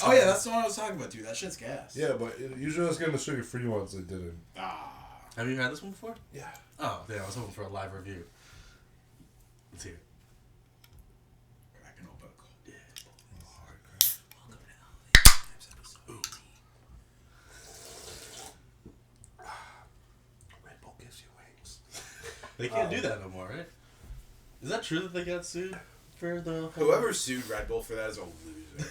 Oh yeah, that's the one I was talking about, dude. That shit's gas. Yeah, but usually I was getting the sugar-free ones that didn't. Have you had this one before? Yeah. Oh, yeah, I was hoping for a live review. Let's hear it. Cracking open a cold. Yeah. Welcome to LA episode 18. Red Bull gives you wings. They can't do that no more, right? Is that true that they got sued for the... Whoever sued Red Bull for that is a loser.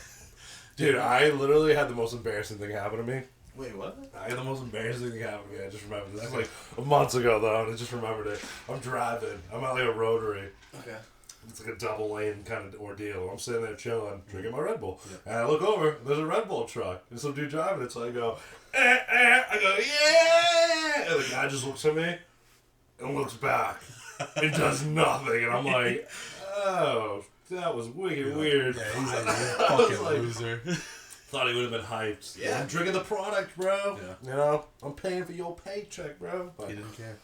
Dude, I literally had the most embarrassing thing happen to me. Wait, what? I had the most embarrassing thing happen to me. I just remembered this. Like months ago, though, and I just remembered it. I'm driving. I'm at like a rotary. Okay. It's like a double lane kind of ordeal. I'm sitting there chilling, drinking my Red Bull. Yeah. And I look over, there's a Red Bull truck. There's some dude driving it, so I go, I go, yeah! And the guy just looks at me and looks back and does nothing. And I'm like, oh, that was wicked weird. Yeah, he's like a I was fucking like, loser. Thought he would have been hyped. Yeah. I'm drinking the product, bro. Yeah. You know, I'm paying for your paycheck, bro. But, He didn't care.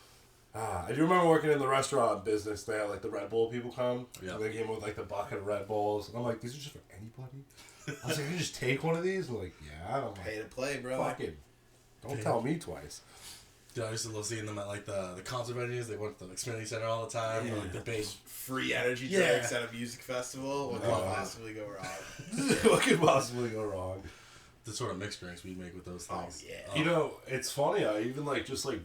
I do remember working in the restaurant business. They had like the Red Bull people come. Yeah. And they came with like the bucket of Red Bulls. And I'm like, these are just for anybody? I was like, you just take one of these? And like, yeah. And I'm Pay like, to play, bro. fucking, don't tell me twice. Dude, I used to love seeing them at like the concert venues. They went to the Xfinity Center all the time. Yeah. Or, like the big... Free energy Yeah. drinks at a music festival. What could possibly go wrong? What could possibly go wrong? The sort of mixed drinks we make with those Oh, things. yeah. You know, it's funny. I even like just like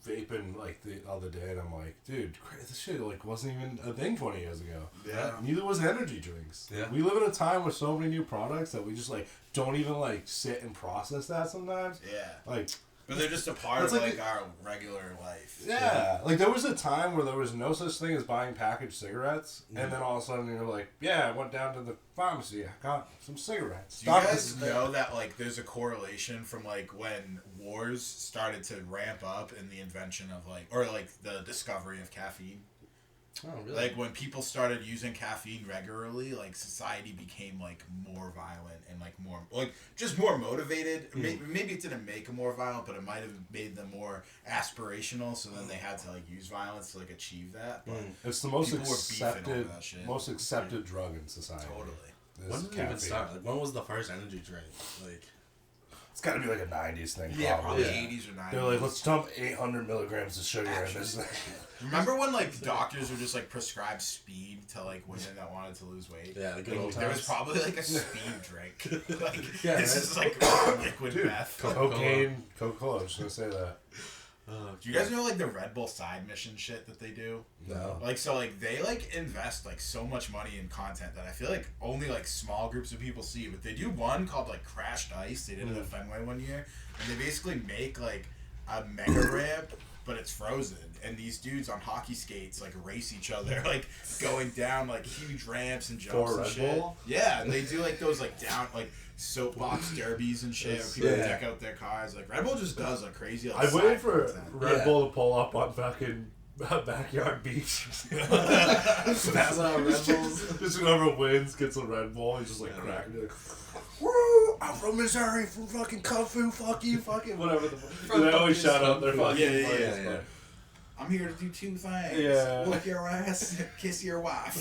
vaping like the other day, and I'm like, dude, this shit like wasn't even a thing 20 years ago. Yeah. Neither was energy drinks. Yeah. We live in a time with so many new products that we just like don't even like sit and process that sometimes. Yeah. Like, But they're just a part That's of like like our regular life. yeah. Like there was a time where there was no such thing as buying packaged cigarettes, and then all of a sudden you're like, yeah, I went down to the pharmacy, I got some cigarettes. Do you guys know that like there's a correlation from like when wars started to ramp up in the invention of like or like the discovery of caffeine? Oh, really? Like when people started using caffeine regularly, like society became like more violent and like more like just more motivated. Maybe it didn't make them more violent, but it might have made them more aspirational. So then they had to like use violence to like achieve that. But It's the most people were beefing over accepted, that shit. accepted drug in society. Totally. Is When did it caffeine. even start? Like, when was the first energy drink? Like, It's got to be like a 90s thing. Yeah, probably Yeah. 80s or 90s. They're like, let's dump 800 milligrams of sugar in this thing. Remember when like doctors would just like prescribe speed to like women that wanted to lose weight? yeah, the good Like, old there was times. probably like a speed drink. Like Yeah, this right? is like liquid meth. Cocaine, Coca-Cola, I was just going to say that. Do you guys know like the Red Bull side mission shit that they do? No. Like so like they like invest like so much money in content that I feel like only like small groups of people see. But they do one called like Crashed Ice. They did it at Fenway one year, and they basically make like a mega ramp, but it's frozen. And these dudes on hockey skates like race each other, like going down like huge ramps and jumps For and Red shit. Bull? Yeah, and they do like those like down like soapbox derbies and shit. Where people Yeah. deck out their cars. Like Red Bull just does like crazy. Like, I waited side for content. Red Yeah. Bull to pull up on fucking Backyard Beach. Pass out Red Bulls. Just whoever wins gets a Red Bull. He's just like cracking it. Like, woo! I'm from Missouri, from fucking Kung Fu, fuck you, fucking whatever. They always shout out their fucking Yeah. places, but- I'm here to do two things. Yeah. Whoop your ass, kiss your wife.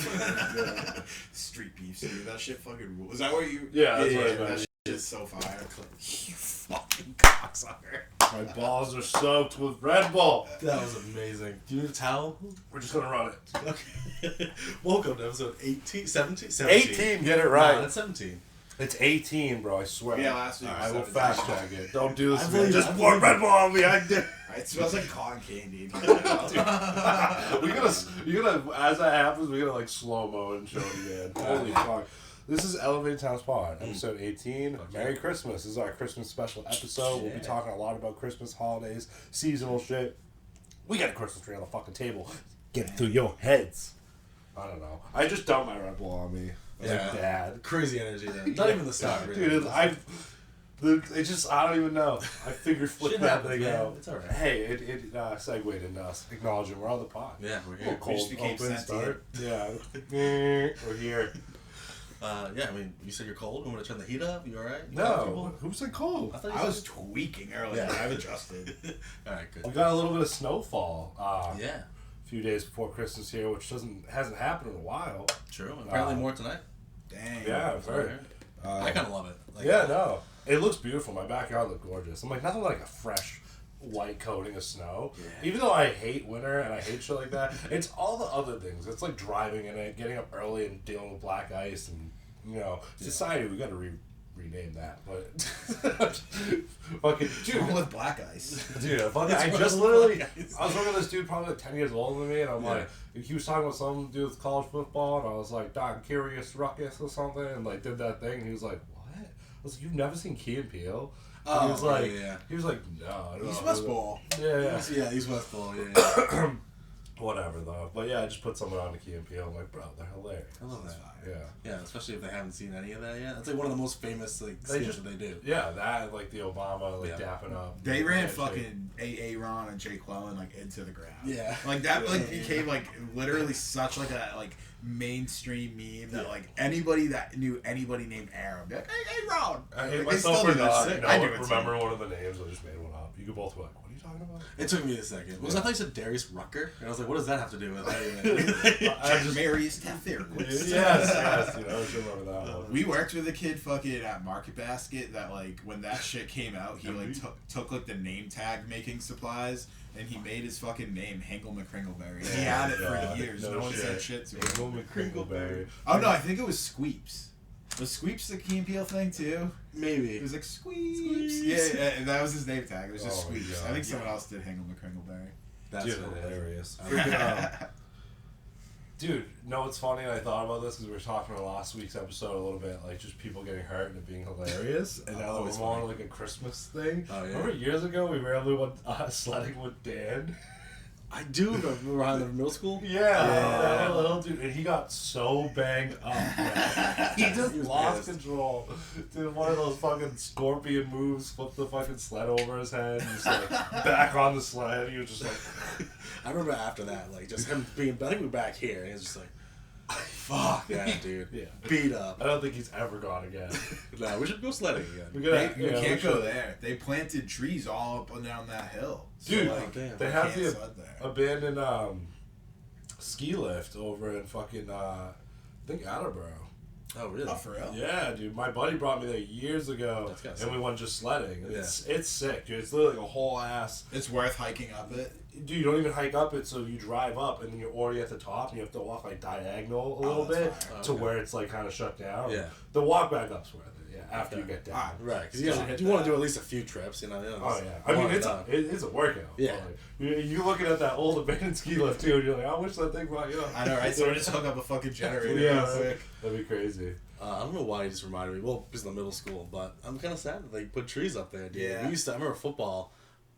Street beefs, dude. That shit fucking rules. Is that where you... Yeah, that's what I meant. That shit is so fire. You fucking cocksucker. My balls are soaked with Red Bull. That was amazing. Do you need a towel? We're just gonna run it. Okay. Welcome to episode 18, 17? 17. 18, get it No, right. that's 17. It's 18, bro, I swear. Yeah, last week I was will 17. fast check it. Don't do this I to me. believe Just it. pour Red Bull on me. I did. It smells like cotton candy. We gotta, as that happens, we gotta like slow mo and show it again. Holy fuck. This is Elevated Towns Pod, episode 18. Merry Christmas. This is our Christmas special episode. We'll be talking a lot about Christmas, holidays, seasonal shit. We got a Christmas tree on the fucking table. Get it through your heads. I don't know. I just dumped my Red Bull on me. Like dad. Crazy energy there. Not even the start, really. Dude, it just, I don't even know. I figured flip Shit that happens, thing man. out. It's alright. Hey, it segued into us acknowledging we're on the pod. Yeah, we're A here. little cold just became open sentient. start. Yeah. We're here. Yeah, I mean, you said you're cold. You want to turn the heat up? You alright? You No. comfortable? Who said cold? I thought you I was said... tweaking earlier. Yeah. I've adjusted. Alright, We good. got a little bit of snowfall. Yeah, A few days before Christmas here, which hasn't happened in a while. true. Apparently more tonight. Dang. Yeah, Sorry. I kind of love it. Like, Yeah, no. It looks beautiful. My backyard looked gorgeous. I'm like, nothing like a fresh white coating of snow. Yeah. Even though I hate winter and I hate shit like that, it's all the other things. It's like driving in it, getting up early and dealing with black ice and, society, we got to rename that. But fucking Dude, with black ice. dude, fucking, I It's just one literally, of those I was working with this dude probably like 10 years older than me, and I'm Yeah. like, he was talking about something to do with college football, and I was like, Don Curious Ruckus or something, and like did that thing, and he was like, what? I was like, you've never seen Key and Peele? And he was like, yeah. no, I don't He's know. West Bowl. Yeah. Yeah, he's Westfall. Yeah. Whatever though, but yeah, I just put someone on the Key and Peele. I'm like, bro, they're hilarious. I love that. Yeah. Yeah, especially if they haven't seen any of that yet. It's like one of the most famous like They skits just- that they do. Yeah, that like the Obama like Yeah. dapping up. They ran Yeah, fucking Aaron and Jake Quellen like into the ground. Yeah. Like that like became like literally such like a like mainstream meme that like anybody that knew anybody named Aaron would be like, hey Ron. I hate Like, they myself still for do that not shit. I do it too. remember one of the names. I just made one up. You could both be like, what are you talking about? It took me a second. Was Yeah. I thought you said Darius Rucker? And I was like, what does that have to do with anything? I just Marius Tafirquist. yes, I just remember that one. We worked with a kid fucking at Market Basket that like when that shit came out, he like took like the name tag making supplies and he made his fucking name Hinkle McCringleberry. He had it God, for years. no No one said shit. shit to him. Hinkle McCringleberry. Oh no, I think it was Squeeps. Was Squeeps the Key and Peele thing too? Maybe. It was like Squeeps. Squeeps. Yeah, that was his name tag. It was just Oh my Squeeps. God. I think someone else did Hinkle McCringleberry. That's Dude, what it is. hilarious. I Freaking, dude, no, it's funny, and I thought about this because we were talking about last week's episode a little bit, like just people getting hurt and it being hilarious. And now that Always we're on funny. like a Christmas thing. Oh, yeah. Remember years ago we randomly went sledding with Dan? I do remember behind the middle school. Yeah, Yeah. that little dude, and he got so banged up. Man. He just He was lost pissed. control. Did one of those fucking scorpion moves, flipped the fucking sled over his head, and just like back on the sled. He was just like, I remember after that, like just him being. I think we were back here, and he was just like, "Fuck that dude, yeah. beat up." I don't think he's ever gone again. Nah, we should go sledding again. We They, gotta, you yeah, can't we go should- there. They planted trees all up and down that hill. So, Dude, like, damn. They you have can't the sled there. abandoned ski lift over in fucking I think Attleboro. Oh really? Oh, for real? Yeah, dude. My buddy brought me there years ago, That's kinda and sick. we went just sledding. Yeah. It's sick, dude. It's literally like a whole ass. It's worth hiking up it. Dude, you don't even hike up it, so you drive up, and then you're already at the top, and you have to walk like diagonal a little that's bit fine. to Okay. where it's like kind of shut down. Yeah. The walk back up's worth it. Yeah, after you Okay. get down. Ah, Right, because Yeah. you want to do at least a few trips, you know. Oh yeah, I mean it's a workout. Yeah. Like, you looking at that old abandoned ski lift too, and you're like, I wish that thing brought you up. I know, right? So we just hook up a fucking generator Yeah, real quick. that'd be crazy. I don't know why you just reminded me. Well, because in the middle school, but I'm kind of sad that they put trees up there, dude. Yeah. We used to. I remember football.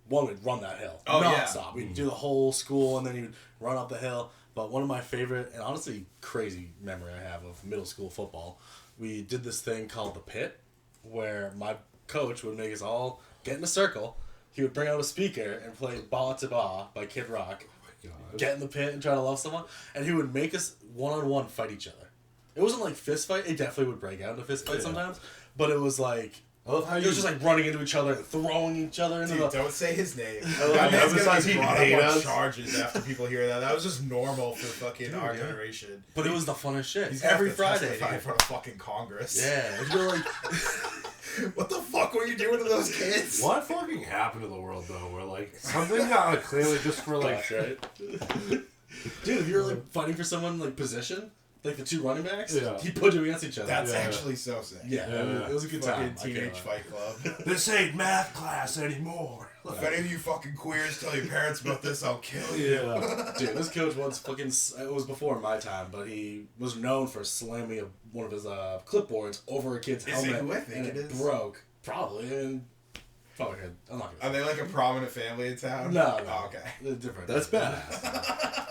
One would run that hill. Oh, yeah. nonstop. We'd do the whole school, and then you'd run up the hill. But one of my favorite, and honestly crazy memory I have of middle school football, we did this thing called the pit, where my coach would make us all get in a circle. He would bring out a speaker and play "Ba to Ba" by Kid Rock. God. Get in the pit and try to love someone, and he would make us one-on-one fight each other. It wasn't like fist fight. It definitely would break out into fist fight Yeah. sometimes, but it was like I love how it you was just like running into each other and throwing each other into Dude, the. don't say his name. love That how man's gonna besides be he brought hate up on us. charges after people hear that. That was just normal for fucking our yeah. generation. But it was the funnest shit. He's gonna Every have to Friday. testify in dude. front of fucking Congress. Yeah, if you're like, What the fuck were you doing to those kids? What fucking happened to the world though? Where like something got like clearly just for like right? Dude, if you're like fighting for someone like position, like the two running backs, Yeah. he put you against each other. That's Yeah. actually so sick. yeah, Yeah. it was a good Fucking time. teenage fight club. this ain't math class anymore. If any of you fucking queers tell your parents about this, I'll kill you. Yeah. Dude, this coach once fucking. It was before my time, but he was known for slamming one of his clipboards over a kid's Is it helmet, who I think and it is? broke. Probably, and probably good. I'm not Are gonna. they like a prominent family in town? No, no. Oh, okay. They're different. That's badass.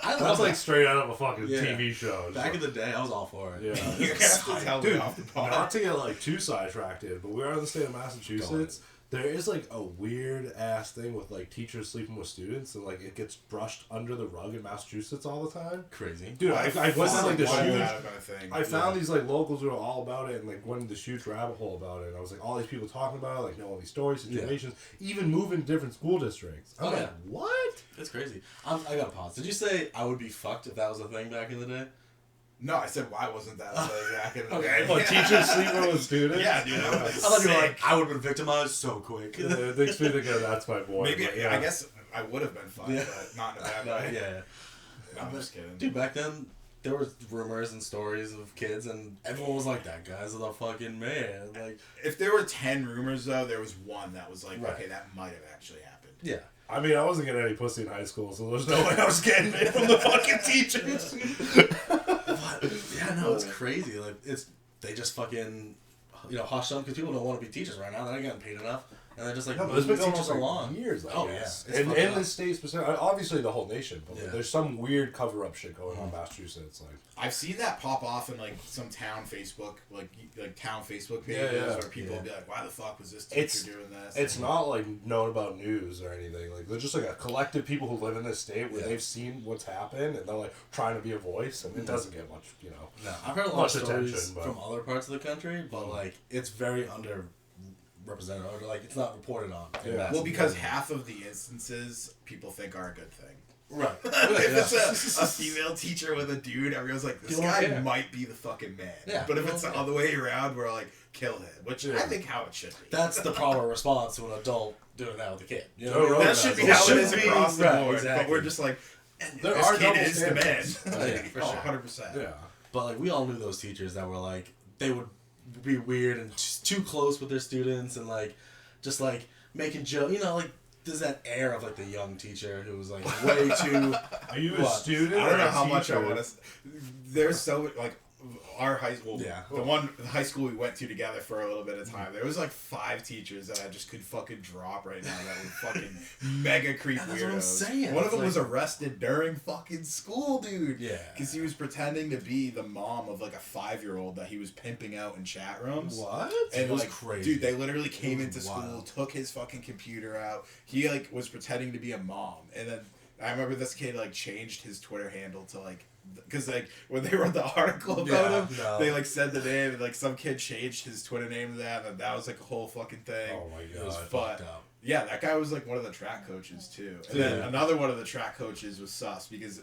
I That's love like like straight out of a fucking Yeah. TV show. back in the day. I was all for it. Yeah. You're gonna have to tell me Dude, off the pod. not to get like too sidetracked, but we're in the state of Massachusetts. There is like a weird ass thing with like teachers sleeping with students, and like it gets brushed under the rug in Massachusetts all the time. Crazy. Dude, I went What's on like this Why huge. that kind of thing? I found these like locals who are all about it, and like went into this huge rabbit hole about it. And I was like, all these people talking about it, like know all these stories, situations, even moving different school districts. I'm Oh, like, yeah. what? It's crazy. I got to pause. Did you say I would be fucked if that was a thing back in the day? No, I said why wasn't that like back in the Okay. day? Oh, teachers sleeping with students? Yeah, dude. Yeah. I I thought you were like, I would have been victimized so quick. It makes me think of That's My Boy. Maybe, but yeah. I guess I would have been fine, Yeah. but not in a bad No, way. yeah. No, I'm just kidding. Dude, back then, there was rumors and stories of kids, and everyone was like, that guy's the fucking man. Like, If there were 10 rumors, though, there was one that was like, Right. okay, that might have actually happened. yeah. I mean, I wasn't getting any pussy in high school, so there's no way I was getting it from the fucking teachers. But, yeah, no, it's crazy. Like, they just fucking, hush them because people don't want to be teachers right now. They're not getting paid enough. And they're just like, No, but there's been moving teachers teachers for along. years, I Oh, guess. yeah. It's And fucked in up. the state specifically, obviously the whole nation, but Yeah. there's some weird cover-up shit going on in Massachusetts. Like, I've seen that pop off in like some town Facebook, like town Facebook Yeah, pages, yeah. where people will be like, "Why the fuck was this teacher It's- doing this?" it's not like known about news or anything. Like, they're just like a collective people who live in this state where Yeah. they've seen what's happened and they're like trying to be a voice, and it doesn't get much, No, I've heard a lot Much of stories attention, but- from other parts of the country, but like it's very underrepresented, or like it's not reported on. in Yeah. mass well, because media. half of the instances people think are a good thing. right, If it's a female teacher with a dude, everyone's like, this People don't guy care. might be the fucking man. Yeah, but if people it's the don't care. other way around, we're like, kill him. Which Yeah. I think how it should be. that's the proper response to an adult doing that with a kid. You know No, what I mean? no, That should be It how should it is be, across the right, board. exactly. But we're just like, There this are kid double is the man. standards. Yeah, for Oh, sure. 100%. Yeah. But like we all knew those teachers that were like they would be weird and just too close with their students and like just like making jokes. Like there's that air of like the young teacher who was like way too. Are you a What? student? I don't or know a how much I teacher? want to. There's so like our high school. Yeah. The high school we went to together for a little bit of time. There was like 5 teachers that I just could fucking drop right now that were fucking mega creep That's weirdos. what I'm saying. One of It's them like- was arrested during fucking school, dude. Yeah. Because he was pretending to be the mom of like a 5-year-old that he was pimping out in chat rooms. What? And it was like, crazy. dude, they literally came It was into school, wild. took his fucking computer out. He like was pretending to be a mom, and then I remember this kid like changed his Twitter handle to like, because like when they wrote the article about Yeah, him, no. they like said the name, and like some kid changed his Twitter name to that, and that was like a whole fucking thing. Oh my It was god. But fucked up. yeah, that guy was like one of the track coaches too, and Yeah. then another one of the track coaches was sus because.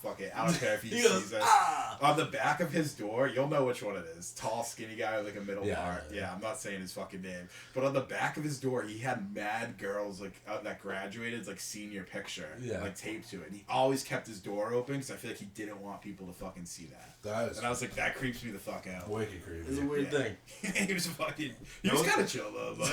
Fuck it. I don't care if he He goes, sees us. "Ah!" On the back of his door, you'll know which one it is. Tall, skinny guy with like a middle Yeah, part. yeah. Yeah, I'm not saying his fucking name. But on the back of his door, he had mad girls like that graduated, like senior picture, Yeah. like taped to it. And he always kept his door open because I feel like he didn't want people to fucking see that. That is And I was like, that creeps me the fuck out. wicked creepy. It's a weird Yeah. thing. He was fucking. He was kind of chill though, but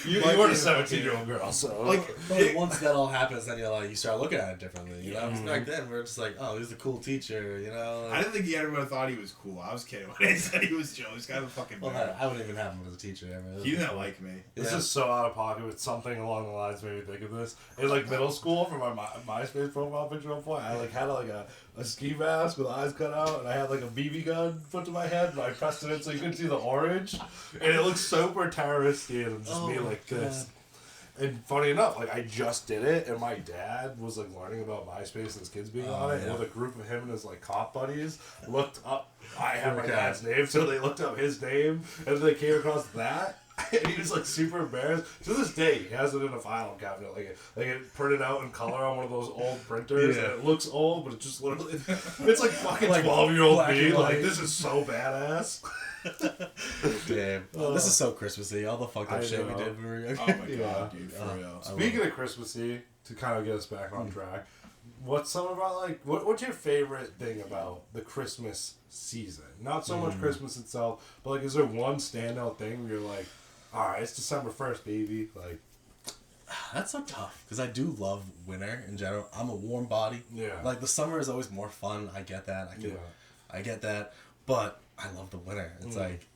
You Like, were a yeah, 17-year-old girl, so. like But once that all happens, then you start looking at it differently. You know, 'Cause Mhm. back then we're just like, oh, he's a cool teacher. You know. I didn't think everyone thought he was cool. I was kidding when I said he was chill. He's kind of a fucking. Well, nerd. I wouldn't even have him as a teacher. I mean, He didn't like me. This Yeah. is so out of pocket, but something along the lines made me think of this. In like middle school, for my MySpace profile picture at one point, I like had like a ski mask with eyes cut out, and I had like a BB gun put to my head, and I pressed it in so you couldn't see the orange, and it looked super terroristy and just Oh me my like this. God. And funny enough, like I just did it, and my dad was like learning about MySpace and his kids being on it, yeah. and with a group of him and his like cop buddies looked up. I had my Okay. dad's name, so they looked up his name, and they came across that. And he was like super embarrassed. To this day, he has it in a filing cabinet, like it printed out in color on one of those old printers. Yeah. And it looks old, but it just literally, it's like fucking Like 12-year-old black me. and Like white. this is so badass. Damn. This is so Christmassy. All the fucked up I shit we know. did when we were young. Oh my god, Yeah. dude, for Uh, real. Speaking of Christmassy, to kind of get us back on track, what's some about like what's your favorite thing about the Christmas season? Not so much Christmas itself, but like, is there one standout thing where you're like, all right, it's December 1st, baby. Like, That's so tough because I do love winter in general. I'm a warm body. Yeah. Like the summer is always more fun. I get that. Yeah. I get that. But I love the winter. It's Mm. like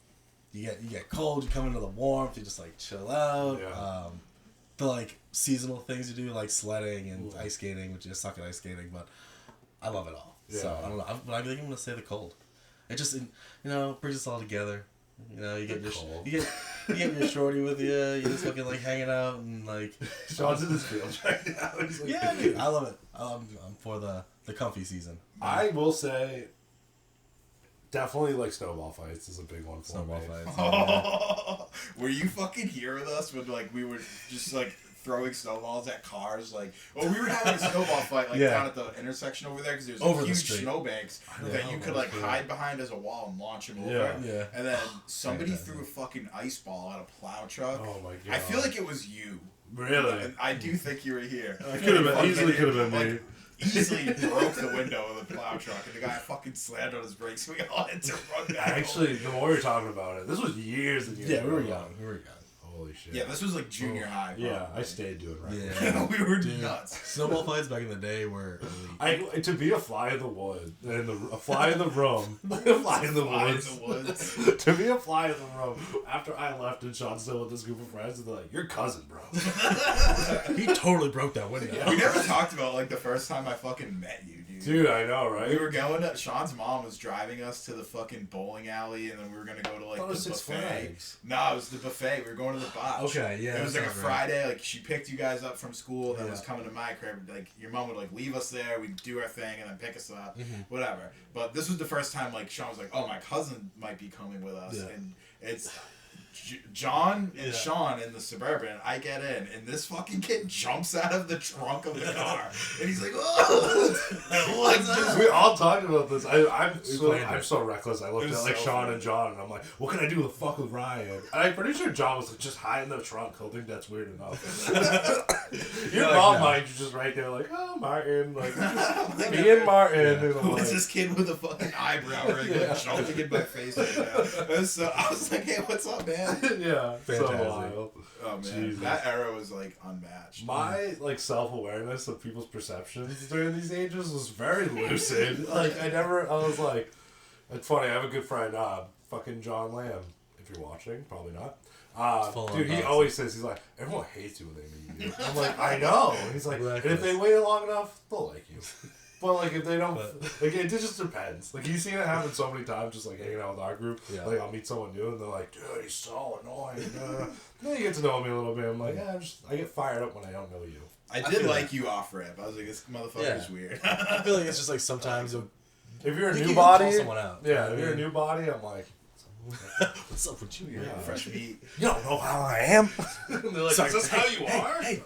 you get cold. You come into the warmth. You just like chill out. Yeah. The like seasonal things you do like sledding and Ooh. ice skating, which I suck at ice skating, but I love it all. So Yeah. I don't know. But I think I'm gonna say the cold. It just brings us all together. You know, you get The your cold. you get your shorty with you. You just fucking like hanging out and like. Sean's in his field right now. He's like, Yeah, dude, I love it. I'm for the comfy season. I will say, definitely like snowball fights is a big one for Snowball me. fights. Were you fucking here with us when like we were just like throwing snowballs at cars. Like, well, we were having a snowball fight like Yeah. down at the intersection over there because there's Over the huge street. snowbanks that you could like hide behind as a wall and launch them over. Yeah. And then somebody threw a fucking ice ball at a plow truck. Oh my god. I feel like it was you. Really? And I do think you were here. Easily could have been me. Easily broke the window of the plow truck, and the guy fucking slammed on his brakes. We all had to run back. Actually, the more you're talking about it, this was years and years Yeah, we were ago. young. We were young. Holy shit. Yeah, this was like junior high. Probably. Yeah, I stayed doing right. Yeah. we were Dude, nuts. snowball fights back in the day were elite. To be a fly in the wood, a fly in the room, a fly in the Fly in woods. the woods. To be a fly in the room after I left and Sean's still with this group of friends, and they're like, "Your cousin, bro." He totally broke that window. We never talked about like the first time I fucking met you, dude. Dude, I know, right? We were going to Sean's mom was driving us to the fucking bowling alley, and then we were gonna go to like thought it the was Six buffet. Flags. No, it was the buffet. We were going to the botch. Okay, yeah, It was that like a sounds right. Friday. Like she picked you guys up from school, and then Yeah. was coming to my crib. Like your mom would like leave us there. We'd do our thing, and then pick us up, whatever. But this was the first time like Sean was like, "Oh, my cousin might be coming with us," Yeah. and it's. John and Yeah. Sean in the Suburban, I get in, and this fucking kid jumps out of the trunk of the car, and he's like, "Oh, what's up?" We all talked about this. I'm planned it. so reckless. I looked It at was like so Sean funny. and John, and I'm like, "What can I do to fuck with Ryan?" And I'm pretty sure John was like, "Just hide in the trunk. He'll think that's weird enough." Your You're like, mom no. mind you just right there, like, "Oh, Martin, like me and Martin." Yeah. And I'm Who is like, this kid with a fucking eyebrow ring like jumping in my face right now? And so I was like, "Hey, what's up, man?" yeah, so Fantastic. wild. Oh man, Jesus. that era was like unmatched. My like self-awareness of people's perceptions during these ages was very lucid. Like I was like, it's funny. I have a good friend, fucking John Lamb. If you're watching, probably not. Full on Dude, he nonsense. always says he's like, everyone hates you when they meet you. I'm like, I know. He's like, and if Reckless. they wait long enough, they'll like you. But like if they don't, But- like it just depends. Like you've seen it happen so many times, just like hanging out with our group. Yeah. Like I'll meet someone new and they're like, dude, he's so annoying. Then you get to know me a little bit. I'm like, yeah, I get fired up when I don't know you. I I did feel like you off rip. I was like, this motherfucker's Yeah. weird. I feel like it's just like sometimes you'll If you're a you new can body, call someone out. yeah, I if you're a mean, new body, I'm like, what's up with you? Yeah. Fresh meat. you don't know how I am. And they're like, Sorry, is this how you are? Hey,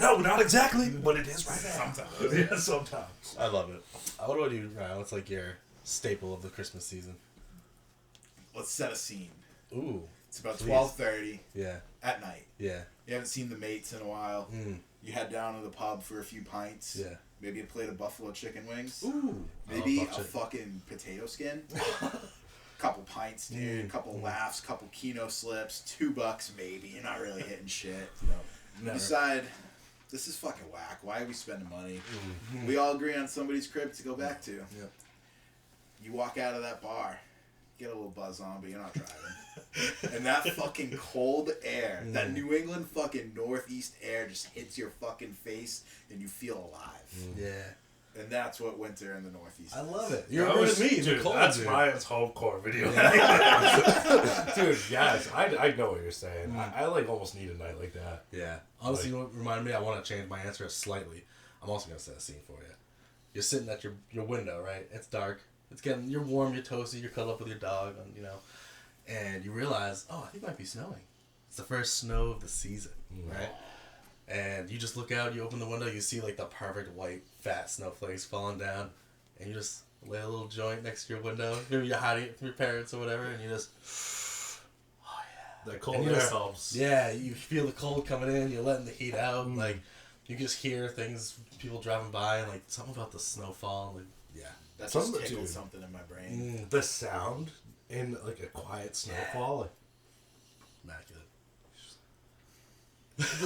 no, not exactly, but it is right now. Sometimes. Yeah, sometimes. I love it. What about you, Ryan? What's like your staple of the Christmas season? Let's set a scene. Ooh, It's about Please. 12:30 yeah, at night. yeah, You haven't seen the mates in a while. mm, You head down to the pub for a few pints. yeah. Maybe a plate of buffalo chicken wings. Ooh, Maybe I a love buff chicken. fucking potato skin. Couple pints, dude. Couple laughs. Couple Keno slips. $2 maybe. You're not really hitting shit. You Never. decide, this is fucking whack. Why are we spending money? We all agree on somebody's crib to go back to. Yep. You walk out of that bar, get a little buzz on, but you're not driving. And that fucking cold air, that New England fucking northeast air just hits your fucking face and you feel alive. Yeah, And that's what winter in the northeast I is. love it. You're That with was- me. dude, Nicole, that's dude. Ryan's home core video. Dude, yes, I know what you're saying. I like almost need a night like that. Yeah. Honestly, you know what reminded me? I want to change my answer slightly. I'm also going to set a scene for you. You're sitting at your window, right? It's dark. You're warm, you're toasty, you're cuddled up with your dog, and you realize, oh, I think it might be snowing. It's the first snow of the season, right? And you just look out, you open the window, you see like the perfect white, fat snowflakes falling down, and you just lay a little joint next to your window. Maybe you're hiding it from your parents or whatever, and you just, That cold And you air just- helps. yeah, you feel the cold coming in, you're letting the heat out, like, you just hear things, people driving by, and like, something about the snowfall, like, yeah. That Some- just tickled dude. something in my brain. The sound in like a quiet snowfall. Like, Immaculate.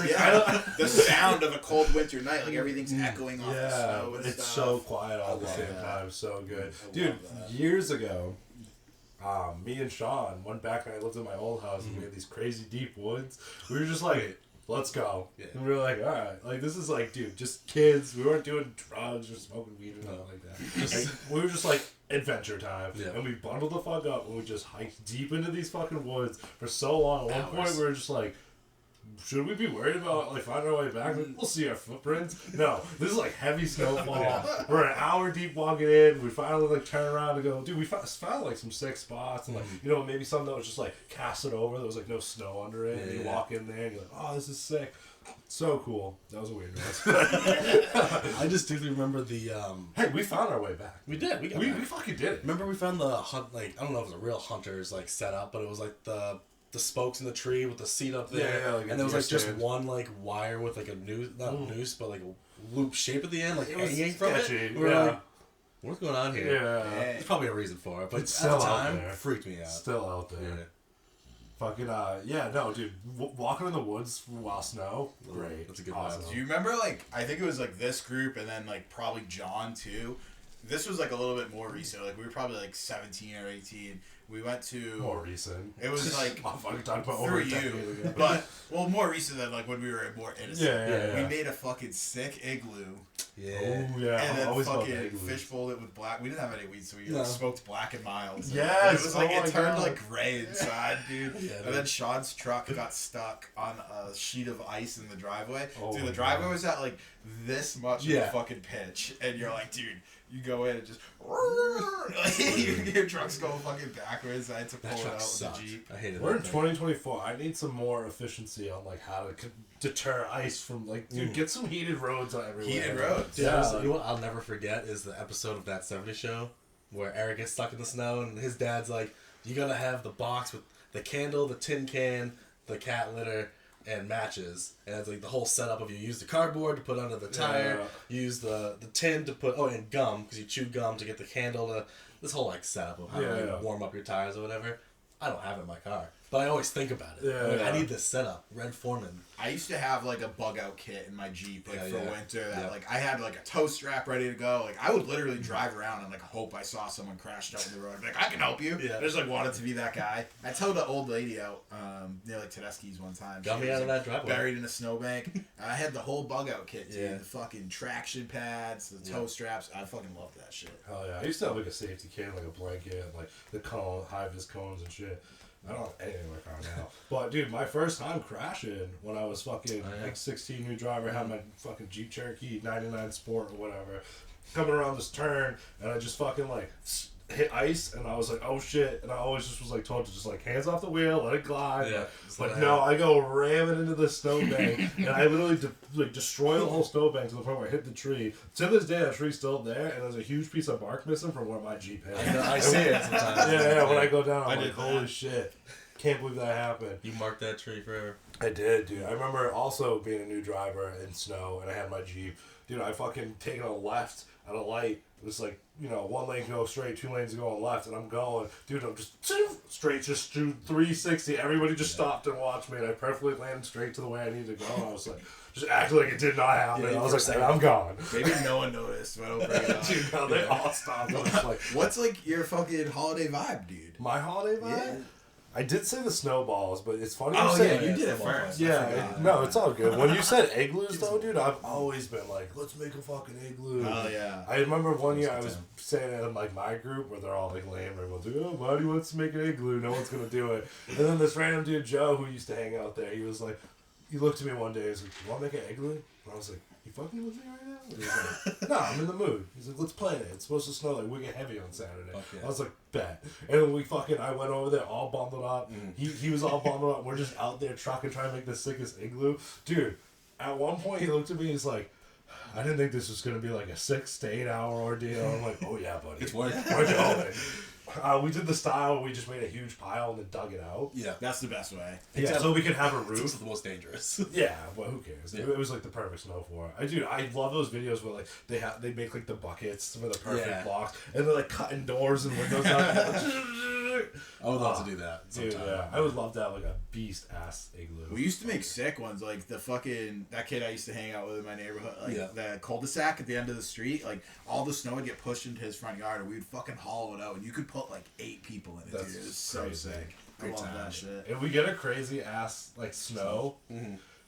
Yeah, the sound of a cold winter night, like everything's echoing off the yeah, snow and it's stuff. so quiet all at the love same that. time. So good, I dude. love that. Years ago, me and Sean went back and I lived in my old house and we had these crazy deep woods. We were just like, let's go. Yeah. And we were like, all right, like this is like, dude, just kids. We weren't doing drugs or smoking weed or nothing like that. Like, we were just like adventure time. Yeah. And we bundled the fuck up and we just hiked deep into these fucking woods for so long. At one point, Hours. we were just like, should we be worried about like finding our way back? Like, we'll see our footprints. No, this is like heavy snowfall. We're an hour deep walking in. We finally like turn around and go, dude, we found like some sick spots and like maybe something that was just like casted over. There was like no snow under it. And you walk in there and you're like, oh, this is sick. So cool. That was a weird noise. I just distinctly remember the. Hey, we found our way back. We did. We fucking did it. Remember we found the hunt, like I don't know if it was a real hunter's like setup, but it was like the spokes in the tree with the seat up there, Yeah, like and there was like just stand. one like wire with like a noose, not noose, but like a loop shape at the end, like It was hanging from sketchy, it. We were like, what's going on here? Yeah. There's probably a reason for it, but It's at the still out time, there. freaked me out. Still out there. Yeah. Fucking no, dude. Walking in the woods while snow, great. That's a good awesome. vibe. Do you remember, like, I think it was, like, this group and then, like, probably John, too. This was, like, a little bit more recent. Like, we were probably, like, 17 or 18. We went to... More recent. It was, like, Motherfucker talking about through over a you. decade ago. But, well, more recent than, like, when we were more innocent. Yeah. We made a fucking sick igloo. Yeah. Oh, yeah. And I'm then always about fucking igloos. fishbowled it with black. We didn't have any weed, so we No. smoked Black and Milds. Yes, And it was like, oh it my turned, God. like, gray inside, dude. Yeah, and dude. then Sean's truck got stuck on a sheet of ice in the driveway. Oh Dude, my the driveway God. was at, like, this much of a fucking pitch. And you're like, dude, you go in and just... like, your truck's going fucking backwards. I had to pull That it truck out sucked. with the Jeep. I hated We're in that thing. 2024. I need some more efficiency on like how to deter ice from like, dude, get some heated roads on everywhere. Heated roads. Dude, Yeah, honestly, you know what I'll never forget is the episode of That 70s Show where Eric gets stuck in the snow and his dad's like, you gotta have the box with the candle, the tin can, the cat litter, and matches. And it's like the whole setup of you use the cardboard to put under the tire, you use the tin to put, and gum, because you chew gum to get the candle to, this whole like setup of how to warm up your tires or whatever. I don't have it in my car, but I always think about it. Yeah, Like, yeah. I need this setup. Red Foreman. I used to have like a bug out kit in my Jeep, like Yeah, for yeah. winter. That Yeah. like I had like a tow strap ready to go. Like I would literally drive around and like hope I saw someone crashed out in the road. I'd be like, I can help you. Yeah. I just like wanted to be that guy. I towed an old lady out near like Tedeschi's one time. Got She me was, out of like, that driveway. buried in a snowbank. I had the whole bug out kit, dude. Yeah. The fucking traction pads, the tow straps. I fucking loved that shit. Hell yeah. I used to have like a safety kit, like a blanket, and like the cone, high vis cones and shit. I don't have anything in my car now. But dude, my first time crashing when I was fucking like 16, new driver, had my fucking Jeep Cherokee 99 Sport or whatever, coming around this turn, and I just fucking like hit ice, and I was like, oh shit, and I always just was like told to just like hands off the wheel, let it glide. Yeah, But no, I go ramming into the snowbank, and I literally destroy the whole snowbank to the point where I hit the tree. To this day, that tree's still there, and there's a huge piece of bark missing from where my Jeep hit. I see it sometimes. Yeah, when I go down, I'm I like, did that. holy shit. Can't believe that happened. You marked that tree forever. I did, dude. I remember also being a new driver in snow, and I had my Jeep. Dude, I fucking taken a left at a light. It was like, one lane go straight, 2 lanes going left, and I'm going. Dude, I'm just straight, just do 360. Everybody just stopped and watched me, and I perfectly landed straight to the way I needed to go. And I was like, just acting like it did not happen. Yeah, I was for a like, second. I'm gone. Maybe no one noticed, but I don't bring it up. Dude, no, they all stopped. I was like, What's like your fucking holiday vibe, dude? my holiday vibe? Yeah. I did say the snowballs, but it's funny Oh you yeah, say you yeah, did it snowball. first. Yeah, no, it's all good. When you said igloos, though, dude, I've always been like, let's make a fucking igloo. Oh yeah. I remember one year I was saying it in like my group where they're all like lame. Everyone's like, oh, Marty wants to make an igloo. No one's gonna do it. And then this random dude Joe who used to hang out there, he was like, he looked at me one day. He was like, you want to make an igloo? And I was like, you fucking with me right now? And he was like, no, I'm in the mood. He's like, let's plan it. It's supposed to snow like wicked heavy on Saturday. Fuck yeah. I was like, bet. And then I went over there all bundled up. He was all bundled up. We're just out there trucking, trying to make the sickest igloo. Dude, at one point he looked at me, he's like, I didn't think this was going to be like a 6 to 8 hour ordeal. I'm like, oh yeah, buddy. It's worth it. We're going. We did the style where we just made a huge pile and then dug it out. Yeah. That's the best way. Yeah, so we could have a It's roof. also the most dangerous. Yeah, well, who cares? Yeah. It was like the perfect snow for it. I love those videos where like they make like the buckets for the perfect Yeah. blocks, and they're like cutting doors and windows out. I would love to do that Dude, sometime. yeah, I would love to have like a beast ass igloo. We used to make sick ones, like the fucking that kid I used to hang out with in my neighborhood, like Yeah. the cul-de-sac at the end of the street. Like all the snow would get pushed into his front yard, and we'd fucking hollow it out, and you could put like 8 people in it. That's dude. It was so crazy. sick. I Great love time. that shit. If we get a crazy ass like snow,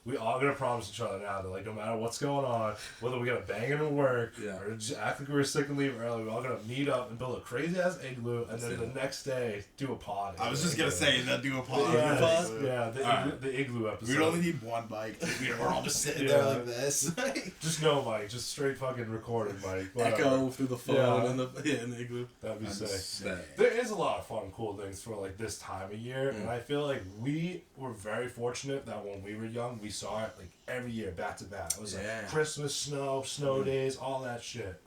we all gonna promise each other now that like no matter what's going on, whether we gotta bang it at work or just act like we were sick and leave early, we're all gonna meet up and build a crazy ass igloo, and then the next day do a pod. I was just gonna say that do a pod. The igloo episode. We'd only need one mic. We're all just sitting there like this. Just no mic, just straight fucking recorded mic. Echo through the phone in the igloo. That'd be sick. There is a lot of fun, cool things for like this time of year, and I feel like we were very fortunate that when we were young, we saw it like every year back to back. It was like Christmas, snow days, all that shit.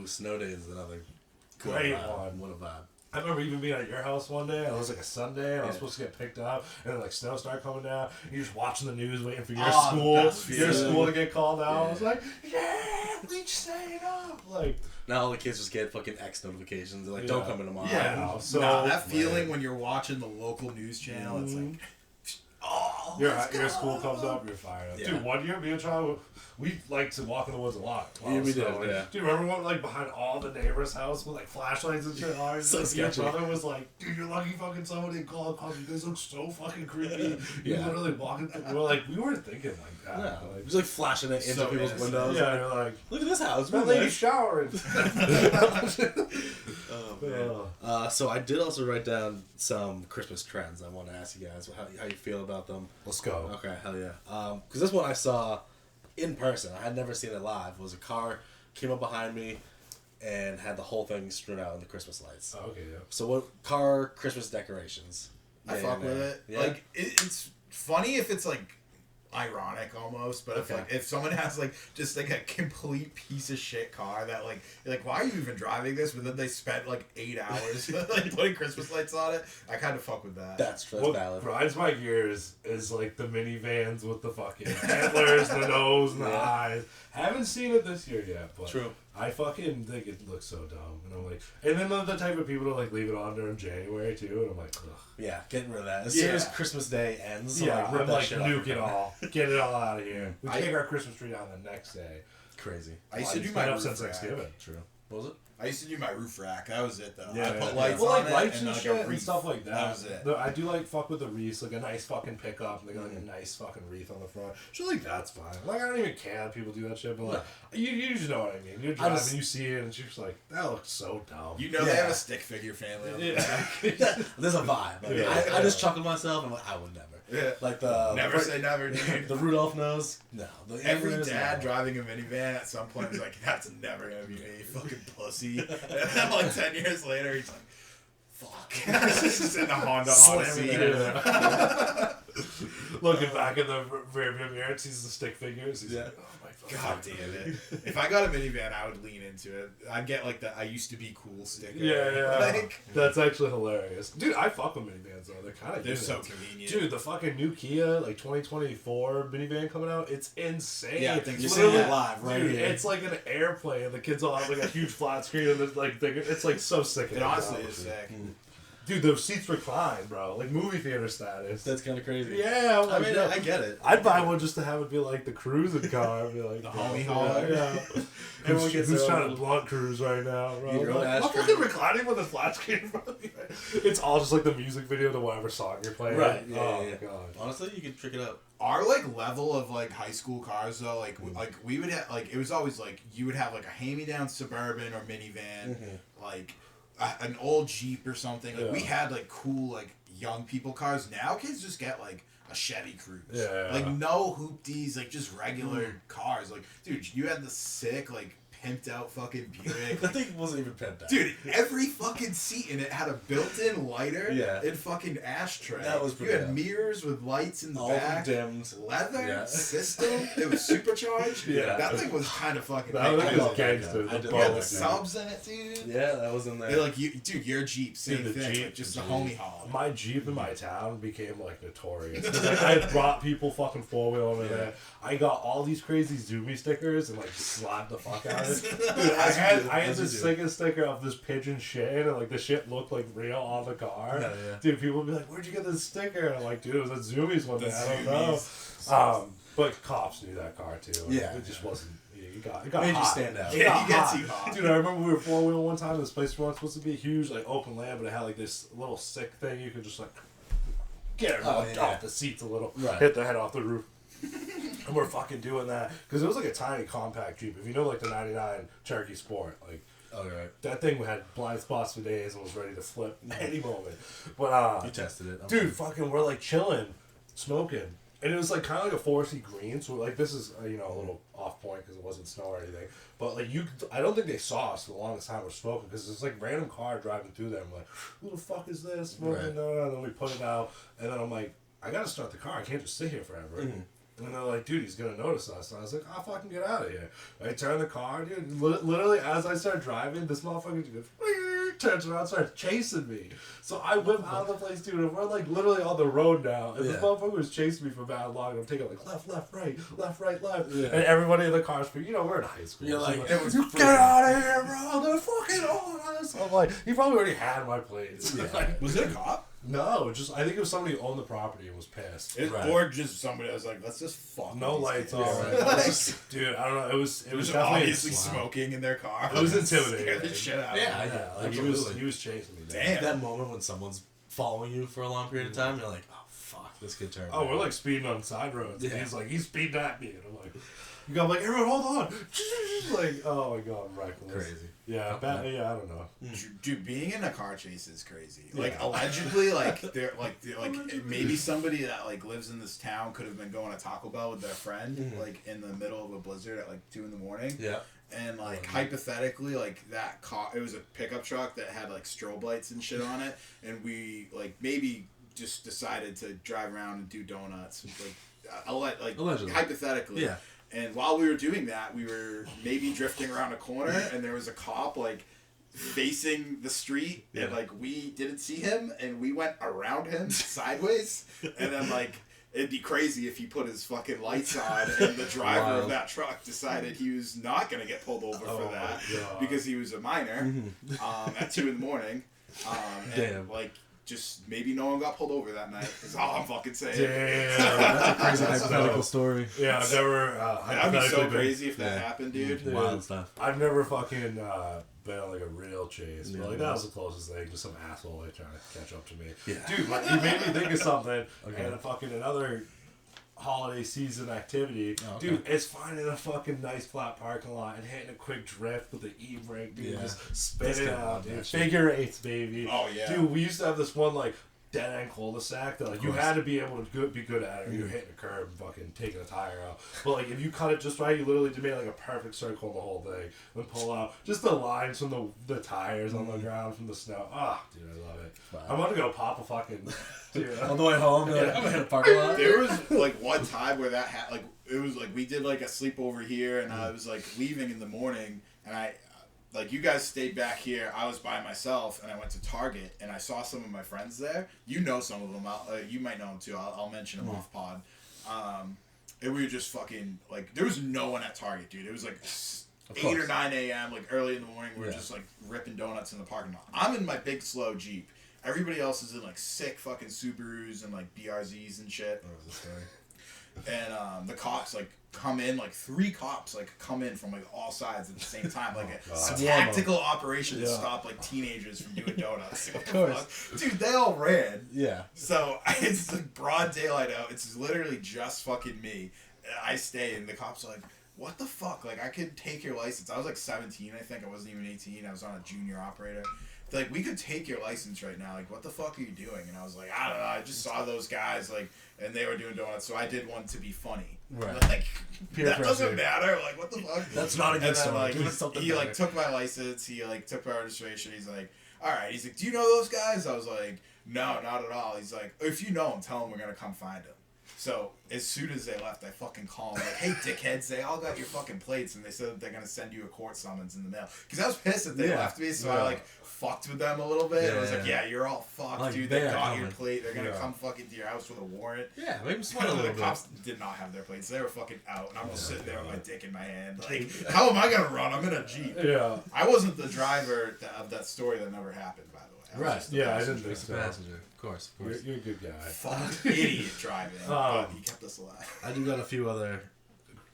Snow days is another great one. What a vibe. I remember even being at your house one day, and it was like a Sunday, and I was supposed to get picked up, and then like snow started coming down, and you're just watching the news, waiting for your school to get called out. I was like, yeah, we stayed up. Like, now all the kids just get fucking X notifications. They're like, don't come in tomorrow. Yeah, so that feeling when you're watching the local news channel, it's like, your school comes up, you're fired up. Dude, 1 year, me and Charlie, we like to walk in the woods a lot. Yeah, we did, Do you remember when, like, behind all the neighbors' house with, like, flashlights and shit on? So sketchy. Your brother was like, dude, you're lucky fucking someone didn't call a cop. You guys look so fucking creepy. You're literally walking through. We're like, we weren't thinking like that. Yeah. Like, just, like, flashing it into people's windows. Yeah, you're like, look at this house. that lady's showering. So I did also write down some Christmas trends. I want to ask you guys how you feel about them. Let's go. Okay, hell yeah. Because this one I saw in person. I had never seen it live. It was a car came up behind me and had the whole thing strewn out in the Christmas lights. Oh, okay, yeah. So what car Christmas decorations? I fuck with it. Yeah. Like it's funny if it's like ironic almost, but if someone has like just like a complete piece of shit car that like you're like, why are you even driving this? But then they spent like 8 hours like putting Christmas lights on it. I kind of fuck with that. That's valid. Grinds my gears is like the minivans with the fucking antlers, the nose, and the eyes. Haven't seen it this year yet, but true. I fucking think it looks so dumb, and I'm like, and then the type of people to like leave it on during January too, and I'm like, ugh. Yeah, getting rid of that as soon as Christmas Day ends. So I'm like nuke it all, get it all out of here. We take our Christmas tree down the next day. Crazy. I used to do my roof since rack. Thanksgiving. True. What was it? I used to do my roof rack. That was it though. Yeah, I put lights on like it lights and and like shit a and wreath. stuff like that. That was it. I do like fuck with the wreaths, like a nice fucking pickup, and they got like a nice fucking wreath on the front. Shit like that's fine. Like I don't even care that people do that shit, but like you just know what I mean. You're driving, you see it, and you're just like, that looks so dumb. You know they have a stick figure family on the back. There's a vibe. Like, I just chuckle myself. I'm like, I would never. Yeah. Like the never say never, dude. The Rudolph nose. No. Every dad driving a minivan at some point is like, that's never gonna be me, fucking pussy. And then like 10 years later, he's like, fuck. He's just in the Honda Odyssey. Looking back in the rearview mirror, sees the stick figures. He's like, oh my God damn it. If I got a minivan, I would lean into it. I'd get like the I used to be cool sticker. Yeah. Like, that's actually hilarious. Dude, I fuck with minivans though. They're kind of they're so convenient. Dude, the fucking new Kia, like 2024 minivan coming out, it's insane. Yeah, I think you're seeing it live, right? Dude, it's like an airplane. The kids all have like a huge flat screen and it's like it's like so sick. It honestly is sick. Dude, the seats recline, bro. Like movie theater status. That's kind of crazy. Yeah, I mean, I get it. I'd buy one just to have it be like the cruising car. Be like the homie hauler. Yeah. Everyone who's trying to blunt cruise right now, bro? I'm fucking reclining with a flat screen in front of me. It's all just like the music video to whatever song you're playing. Right. Yeah, oh my god. Honestly, you could trick it up. Our like level of like high school cars though, like we would have like it was always like you would have like a hand-me-down Suburban or minivan, like an old Jeep or something. Like we had like cool like young people cars. Now kids just get like a Chevy Cruze. Yeah. Like no hoopties, like just regular cars. Like dude, you had the sick like pimped out fucking Buick. That thing wasn't even pimped out. Dude, every fucking seat in it had a built-in lighter and fucking ashtray. That was pretty You had mirrors with lights in the back. Dimmed. Leather system. It was supercharged. Yeah. That thing was kind of fucking. That big. was gangster. I did You had love the it, subs in it, dude. Yeah, that was in there. They're like, dude, your Jeep, same Dude, the thing. Jeep, Like, just the homie haul. My Jeep in my town became like notorious. Like, I brought people fucking four-wheeling in there. I got all these crazy Zoomy stickers and like slapped the fuck out of it. Dude, I had the sickest sticker of this pigeon shit, and like the shit looked like real on the car. Yeah. Dude, people would be like, "Where'd you get this sticker?" And I'm like, "Dude, it was at Zoomies one day. I don't know." But cops knew that car too. Yeah, it just wasn't. It got made hot. you stand out. Yeah, you get too hot. Dude, I remember we were four-wheeling one time. This place was supposed to be huge, like open land, but it had like this little sick thing you could just like get it off the seats a little, hit the head off the roof. And we're fucking doing that because it was like a tiny compact Jeep. If you know like the '99 Cherokee Sport, like that thing had blind spots for days and was ready to flip any moment. But you tested it, dude. Fucking, we're like chilling, smoking, and it was like kind of like a foresty green. So like this is a little off point because it wasn't snow or anything. But like I don't think they saw us for the longest time we're smoking because it's like random car driving through there. I'm like, who the fuck is this smoking? Right. No. And then we put it out, and then I'm like, I gotta start the car. I can't just sit here forever. Mm-hmm. And they're like, dude, he's gonna notice us. And I was like, I'll fucking get out of here. I turn the car, dude. Literally, as I start driving, this motherfucker just goes, turns around, starts chasing me. So I whip out of the place, dude. And we're like literally on the road now. And this motherfucker was chasing me for bad long. And I'm taking like left, right. Yeah. And everybody in the car's we're in high school. You're like, it was get out of here, bro. They're fucking on us. I'm like, he probably already had my plates. Yeah. Like, Was it a cop? no, I think it was somebody who owned the property and was pissed. Or just somebody that was like, let's just fuck. No these lights kids. on. Like, Dude, I don't know. It was was definitely obviously smoking in their car. It was intimidating. Scared the shit out of Yeah, me. yeah, Like absolutely. he was chasing me. Damn. That moment when someone's following you for a long period of time, you're like, oh fuck, this could turn. Oh, bad. we're like speeding on side roads. Yeah. And he's speeding at me, and I'm like, I'm like, everyone, hold on. Like, oh my god, I'm reckless. Crazy. Yeah, I don't know. Dude, being in a car chase is crazy. Like Yeah. allegedly, like they're like maybe somebody that like lives in this town could have been going to Taco Bell with their friend like in the middle of a blizzard at like 2 a.m. Yeah. And like hypothetically, like that car, it was a pickup truck that had like strobe lights and shit on it, and we like maybe just decided to drive around and do donuts, like Allegedly. hypothetically. Yeah. And while we were doing that, we were maybe drifting around a corner, and there was a cop like facing the street, and like we didn't see him, and we went around him sideways, and then like. It'd be crazy if he put his fucking lights on and the driver of that truck decided he was not going to get pulled over for that because he was a minor at 2 a.m. Damn. And like just maybe no one got pulled over that night is all I'm fucking saying. Damn. That's a crazy That's hypothetical dope. story. Yeah, I've never. That'd be so hypothetically been- crazy if that happened, dude. Wild stuff. I've never fucking been on like a real chase. But, Yeah. like that was the closest thing. Just some asshole like trying to catch up to me. Yeah. Dude, like, you made me think of something. Okay. And another holiday season activity. Oh, okay. Dude, it's finding a fucking nice flat parking lot and hitting a quick drift with the e-brake, dude. Yeah. Just spin That's it kinda out, wild, dude. actually. Figure eights, baby. Oh, yeah. Dude, we used to have this one like dead end cul-de-sac that like you course. had to be able to be good at it or you're hitting a curb and fucking taking a tire out. But like if you cut it just right, you literally made like a perfect circle in the whole thing. And pull out just the lines from the tires on the ground from the snow. Ah, dude, I love it. Wow. I'm gonna go pop a fucking dude. On the way home, you're like, I'm gonna hit a parking lot. There was like one time where that like it was like we did like a sleepover here, and I was like leaving in the morning, and I like you guys stayed back here. I was by myself, and I went to Target, and I saw some of my friends there. You know some of them. You might know them too. I'll mention them off pod. And we were just fucking like there was no one at Target, dude. It was like 8 or 9 a.m. like early in the morning. We were just like ripping donuts in the parking lot. I'm in my big slow Jeep. Everybody else is in like sick fucking Subarus and like BRZs and shit. And the cops like come in, like 3 cops like come in from like all sides at the same time, like a tactical operation to stop like teenagers from doing donuts. Of course. Dude, they all ran. Yeah. So it's like broad daylight out. It's literally just fucking me. I stay, and the cops are like, what the fuck? Like, I could take your license. I was like 17, I think. I wasn't even 18. I was on a junior operator. They're like, we could take your license right now. Like, what the fuck are you doing? And I was like, I don't know. I just saw those guys, like, and they were doing donuts, so I did one to be funny. Right. Like, Peer that pressure. doesn't matter. Like, what the fuck? That's not a good And then, story. like, Give us something he like better. took my license. He like took my registration. He's like, all right. He's like, do you know those guys? I was like, no, not at all. He's like, if you know them, tell them we're gonna come find them. So as soon as they left, I fucking called them like, hey, dickheads, they all got your fucking plates, and they said that they're gonna send you a court summons in the mail. Because I was pissed that they left me, so I like fucked with them a little bit. I was like, yeah, you're all fucked, Like, dude. they They are got your coming. plate. They're gonna come fucking to your house with a warrant. Yeah, make them sweat a And little the bit. cops did not have their plates. They were fucking out, and I'm just sitting there with my dick in my hand. Like, how am I gonna run? I'm in a Jeep. Yeah. I wasn't the driver of that story that never happened, by the way. I was Right. just the Yeah, I passenger. didn't think It's a so. passenger. Of course. You're a good guy. Fucking idiot driving, but he kept us alive. I do got a few other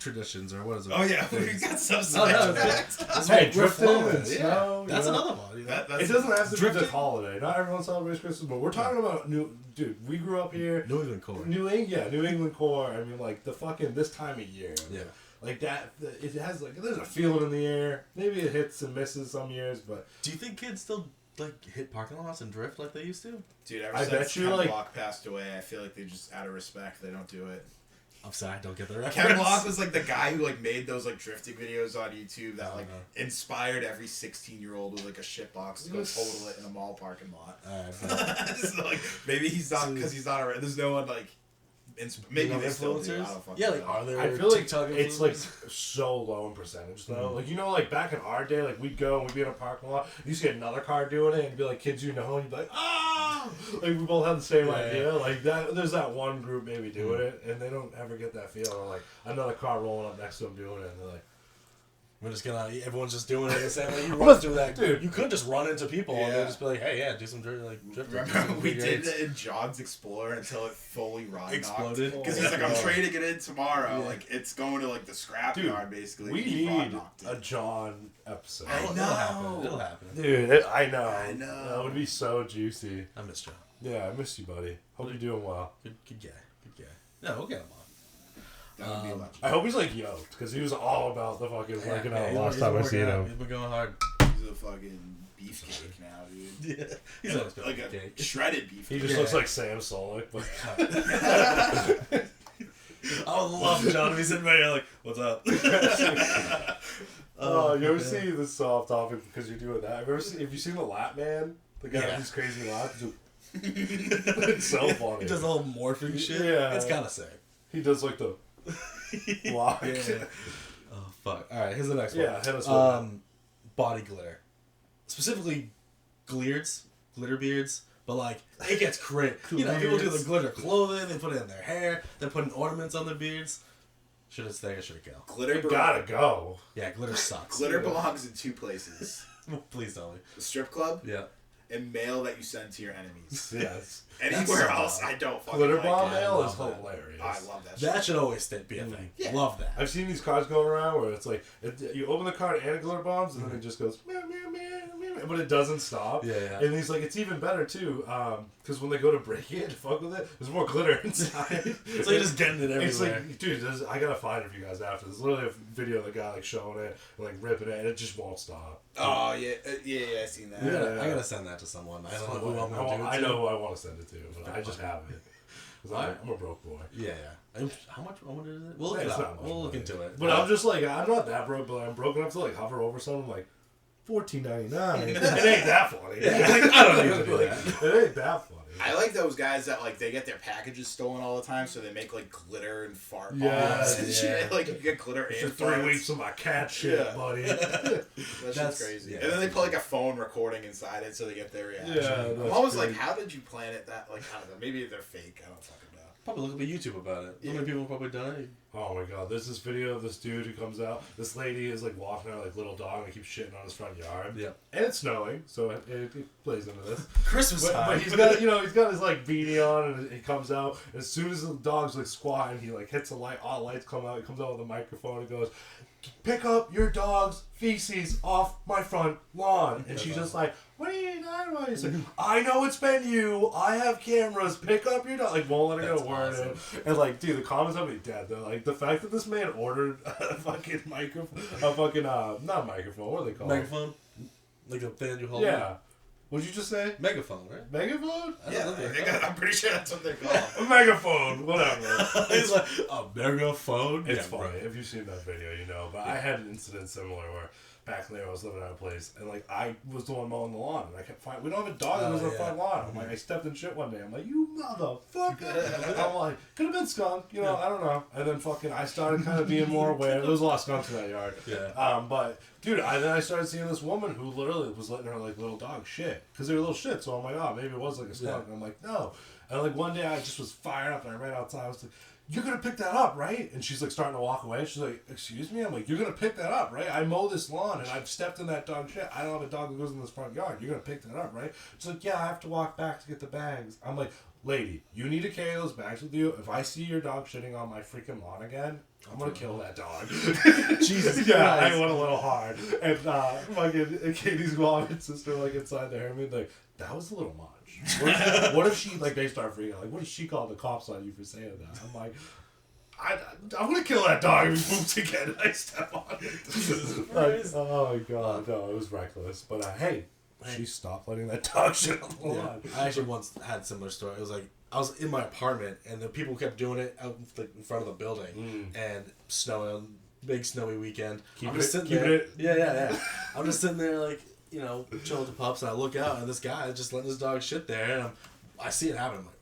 traditions, or what is it? Oh yeah, we got some No, no, sides. that's Hey, what we're drifting flowing. and Yeah, snow, that's you know? another one. You know? That's It doesn't have to be Drifting? the holiday. Not everyone celebrates Christmas, but we're talking about dude. We grew up here. New England core. New England core. I mean, like the fucking this time of year. Yeah. Like that. It has like there's a feeling in the air. Maybe it hits and misses some years, but Do you think kids still like hit parking lots and drift like they used to? Dude, ever I since bet you, Ken like- Block passed away, I feel like they just out of respect they don't do it. I'm sorry, I don't get the reference. Ken Block was like the guy who like made those like drifting videos on YouTube that like Uh-huh. inspired every 16-year-old with like a shit box to go total it in a mall parking lot. Alright, but So, like, maybe he's not because he's not around. There's no one like. Maybe you know, they still do. I influencers? don't fucking Yeah, like know. are there? I feel like TikTok it's like influencers? so low in percentage though. Mhm. Like you know, like back in our day, like we'd go and we'd be in a parking lot. You see another car doing it, and you'd be like kids you know, and you'd be like, ah! Like we both have the same Yeah, idea. Like that. There's that one group maybe doing it, and they don't ever get that feeling. Or like another car rolling up next to them doing it, and they're like, We're just gonna. Everyone's just doing it the same way you Well, run through that. dude. You could just run into people and Yeah. they'd just be like, "Hey, yeah, do some drifting." Remember we did it in John's Explorer until it fully rod Exploded? because he's like, I'm Oh. trading it in tomorrow. Yeah. Like it's going to like the scrap dude, yard basically. we He rod need knocked it. a John episode. I It'll know. happen. It'll happen. Dude, I know. I know. That would be so juicy. I missed you. Yeah, I miss you, buddy. Hope you're doing well. Good guy. Good guy. No, we'll get him on. That would be a legend. I hope he's like yoked because he was all about the fucking working out he's last been time I working seen out. him. He's been going hard. He's a fucking beefcake now, dude. Yeah, he's always been Like a okay. shredded beef. He just Yeah. looks like Sam Solik. But I would love John to be sitting right here like, "What's up?" oh, you ever yeah. see this off topic because you're doing that? Have you seen the Lap Man? The guy Yeah. with these crazy laps. It's so funny. He does the whole morphing shit. Yeah. It's kind of sick. He does like the walk. Yeah. Oh fuck! All right, here's the next Yeah, one. hit us with that. Body glitter, specifically glitter beards. But like, it gets crazy. You know, people do the Clears. glitter clothing. They put it in their hair. They're putting ornaments on their beards. Should it stay or should it go? Glitter, You gotta go. Yeah, glitter sucks. glitter belongs in two places: Please tell me. the strip club Yeah. and mail that you send to your enemies. Yes. Anywhere so else, dumb. I don't fucking Glitter like bomb it. mail love is that. hilarious. I love that. Shit. That should always be a thing. Yeah. Love that. I've seen these cards going around where it's like you open the card and it glitter bombs and then it just goes meow meow meow meow, but it doesn't stop. Yeah, yeah. And he's like, it's even better too, because when they go to break it to fuck with it, there's more glitter inside. So you're just getting it everywhere. It's like, dude, I gotta find it for you guys after. There's literally a video of the guy like showing it and like ripping it, and it just won't stop. Oh yeah, yeah, I seen that. Yeah. I gotta send that to someone. I don't know who I'm gonna do it I to. know who I want to send it to, but I just haven't. 'Cause Alright. I'm a broke boy. Yeah, yeah. How much is it? We'll look Yeah, it it's up. not much We'll look money. into it. But I'm just like, I'm not that broke, but I'm broke enough to like hover over something like $14.99. It ain't that funny. I don't need to do Like, that. it ain't that funny. I like those guys that like they get their packages stolen all the time, so they make like glitter and fart bombs Yeah, and yeah. shit. Like you get glitter It's and just 3 farts. weeks of my cat shit, Yeah. buddy. That That's- shit's crazy. yeah, and then they that's put like a phone recording inside it so they get their reaction. Yeah, I'm that's always like, crazy. how did you plan it that? Like, I don't know. Maybe they're fake. I don't fucking know. Probably look up a YouTube about it. How many people have probably done it? Oh my god, there's this video of this dude who comes out. This lady is like walking her like little dog and he keeps shitting on his front yard. Yeah. And it's snowing, so it plays into this. Christmas But he's got he's got his like beanie on and he comes out. And as soon as the dog's like squatting, he like hits a light. All lights come out. He comes out with a microphone and goes, "Pick up your dog's feces off my front lawn." And she's just like, "What are you talking about?" He's like, "I know it's been you. I have cameras. Pick up your dog." Like won't let her get That's a word in. awesome. And like, dude, the comments on me dead. They're like, the fact that this man ordered a fucking microphone, not microphone. What are they called? Megaphone? Like the thing you hold? Yeah. What'd you just say? Megaphone, right? Megaphone? I don't Yeah, know what I they're think called. I'm pretty sure that's what they're called. A megaphone, whatever. He's like, a megaphone? It's Yeah, funny. right. If you've seen that video, you know. But I had an incident similar where back there I was living at a place and like I was the one mowing the lawn and I kept finding we don't have a dog that lives on the yeah. front lawn. I'm like I stepped in shit one day. I'm like, you motherfucker. I'm like, could have been skunk, you know, I don't know. And then fucking I started kind of being more aware. There was a lot of skunks in that yard. Yeah. But dude, then I started seeing this woman who literally was letting her like little dog shit because they were little shit. So I'm like, oh, maybe it was like a skunk. Yeah. And I'm like, no. And like one day I just was fired up and I ran outside. I was like, "You're gonna pick that up, right?" And she's like starting to walk away. She's like, "Excuse me?" I'm like, "You're gonna pick that up, right? I mow this lawn and I've stepped in that dog shit. I don't have a dog that goes in this front yard. You're gonna pick that up, right?" She's like, "Yeah, I have to walk back to get the bags." I'm like, lady, you need to carry those bags with you. If I see your dog shitting on my freaking lawn again, I'm gonna kill that dog. Jesus Yeah, Christ. I went a little hard. And fucking Katie's mom and sister like inside there, I mean, like, that was a little much. What if she, like, they start freaking out? Like, what if she called the cops on you for saying that? I'm like, I'm gonna kill that dog if he moves again and I step on it. Like, oh my god, no, it was reckless. But hey, she stopped letting that dog shit on the lawn. I actually once had a similar story. It was like I was in my apartment and the people kept doing it out in front of the building and snowing, big snowy weekend. I'm just sitting there. Yeah. I'm just sitting there like, you know, chilling with the pups, and I look out and this guy is just letting his dog shit there, and I see it happen. I'm like,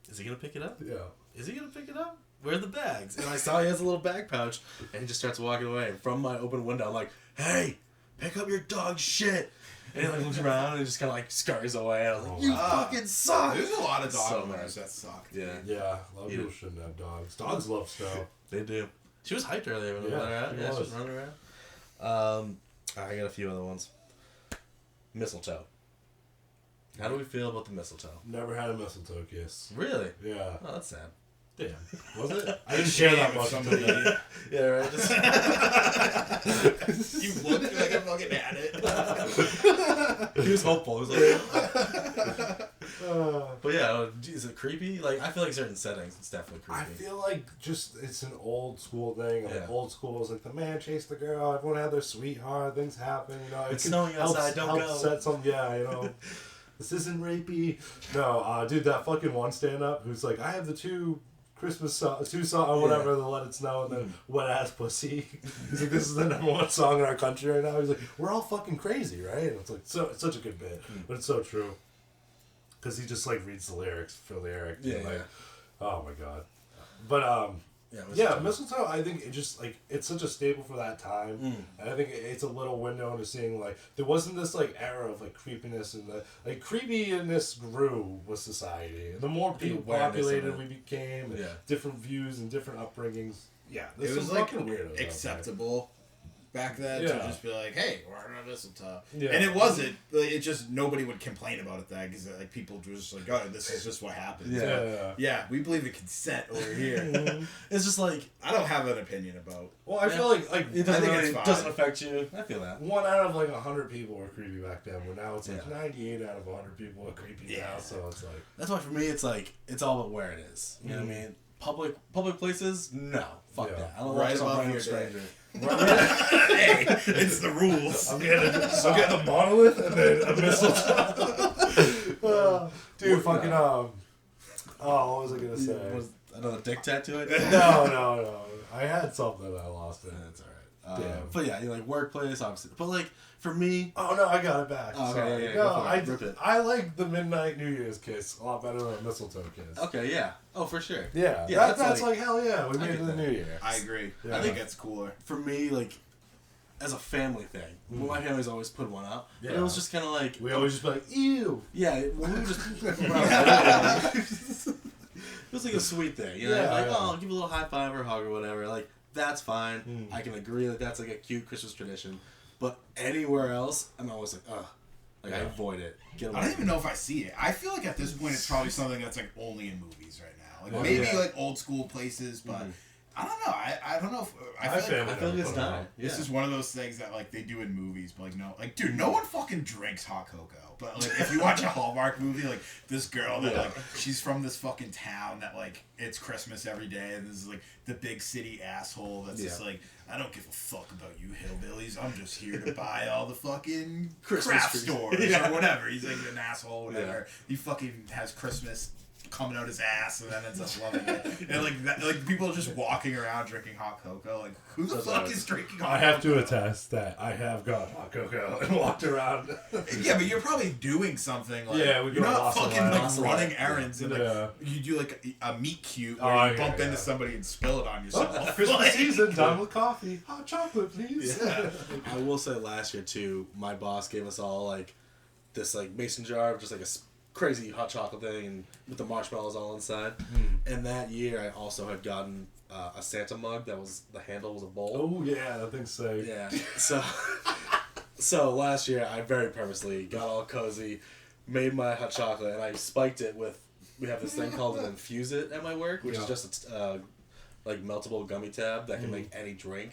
is he gonna pick it up? Yeah. Is he gonna pick it up? Where are the bags? And I saw he has a little bag pouch, and he just starts walking away. And from my open window, I'm like, hey, pick up your dog shit. And he like looks around and just kind of like scurries away. And I was like, you fucking suck. There's a lot of dog So owners mad. that suck. Yeah, Yeah, a lot of people shouldn't have dogs. Dogs love snow. they do. She was hyped earlier when we Yeah, let her out. she Yeah, she was. was running around. I got a few other ones. Mistletoe. How do we feel about the mistletoe? Never had a mistletoe kiss. Really? Yeah. Oh, that's sad. Damn. Was it? I didn't share that much. Somebody, Yeah, right. Just, you look like I fucking had it. he was hopeful. He was like, but yeah, is it creepy? Like, I feel like certain settings, it's definitely creepy. I feel like just it's an old school thing. Like Yeah. old school is like the man chased the girl. Everyone had their sweetheart. Things happen. You know, It's can snowing help- outside, don't help go. Set some. Yeah, you know. This isn't rapey. No, dude, that fucking one stand up who's like, I have the two Christmas song, or whatever, the Let It Snow, and then Wet Ass Pussy. He's like, this is the #1 song in our country right now. He's like, we're all fucking crazy, right? And it's like, it's such a good bit, but it's so true. Because he just like reads the lyrics for lyric. Yeah, and, like, yeah. oh my god. But mistletoe. I think it just like it's such a staple for that time, and I think it's a little window into seeing like there wasn't this like era of like creepiness, and the like creepiness grew with society. And the more people awareness of populated it. we became, and Yeah. different views and different upbringings. Yeah, It there's was some like fucking weirdos out there. acceptable back then Yeah. to just be like, hey, we're on a mistletoe. Yeah. And it wasn't. Like, it just, nobody would complain about it then because like, people were just like, oh, this is just what happens. Yeah. Yeah, we believe in consent over here. It's just like, I don't have an opinion about. Well, I feel like it I doesn't, think really, it's fine. doesn't affect you. I feel that. 1 out of like 100 people were creepy back then, but now it's like Yeah. 98 out of 100 people are creepy now. Yeah. So it's like That's why for me, it's like, it's all about where it is. You know what I mean? Public places, no. Fuck Yeah. that. I don't Right want some above random your stranger. Hey, it's the rules. I'm getting a monolith and then a mistletoe. Dude, fucking what was I gonna say? Was another dick tattoo? No. I had something I lost it. That's alright. Damn. But yeah, you like workplace, obviously. But like, for me, Oh no, I got it back. Oh, okay, Sorry. yeah, no, go for it. Rip it. I like the midnight New Year's kiss a lot better than a mistletoe kiss. okay, yeah. Oh, for sure. Yeah, Yeah, that's like hell yeah. We made get it in the that. New Year. I agree. Yeah. I think it's cooler. For me, like, as a family thing, my family's always put one up. But Yeah. it was just kind of like, We always just be like, ew. yeah, well, we were just. It was like a sweet thing, you know? Yeah, like, yeah. oh, I'll give you a little high five or hug or whatever. Like, that's fine. I can agree that that's like a cute Christmas tradition. But anywhere else, I'm always like, ugh. Like, I Yeah. avoid it. Get I away don't even know if I see it. I feel like at this point it's probably something that's like only in movies right now. Like Oh, maybe yeah. like old school places, but I don't know. I don't know if I My feel family like I feel like never it's put it dying. on. Yeah. this is one of those things that like they do in movies, but like no, like dude, no one fucking drinks hot cocoa. But like if you watch a Hallmark movie, like this girl that like she's from this fucking town that like it's Christmas every day, and this is like the big city asshole that's just like, I don't give a fuck about you hillbillies. I'm just here to buy all the fucking Christmas craft trees. stores Yeah. or whatever. He's like an asshole, whatever. He fucking has Christmas coming out his ass and then ends up loving it. And like that, like people are just walking around drinking hot cocoa. Like who the fuck is drinking hot I have to cocoa? attest that I have got hot cocoa and walked around. Yeah, but you're probably doing something like Yeah, we you're go not lost a fucking lot. like Lost a running lot. errands and like Yeah. you do like a meet cute Oh, where you yeah, bump yeah. into somebody and spill it on yourself. Christmas Like- season, done with coffee. Hot chocolate, please. Yeah. I will say last year too, my boss gave us all like this like mason jar of just like a crazy hot chocolate thing and with the marshmallows all inside. And that year I also had gotten a Santa mug that was the handle was a bowl. Oh yeah, that thing's safe. Yeah. So last year I very purposely got all cozy, made my hot chocolate, and I spiked it with we have this thing called an Infuse It at my work, which is Yeah. just a like meltable gummy tab that can make any drink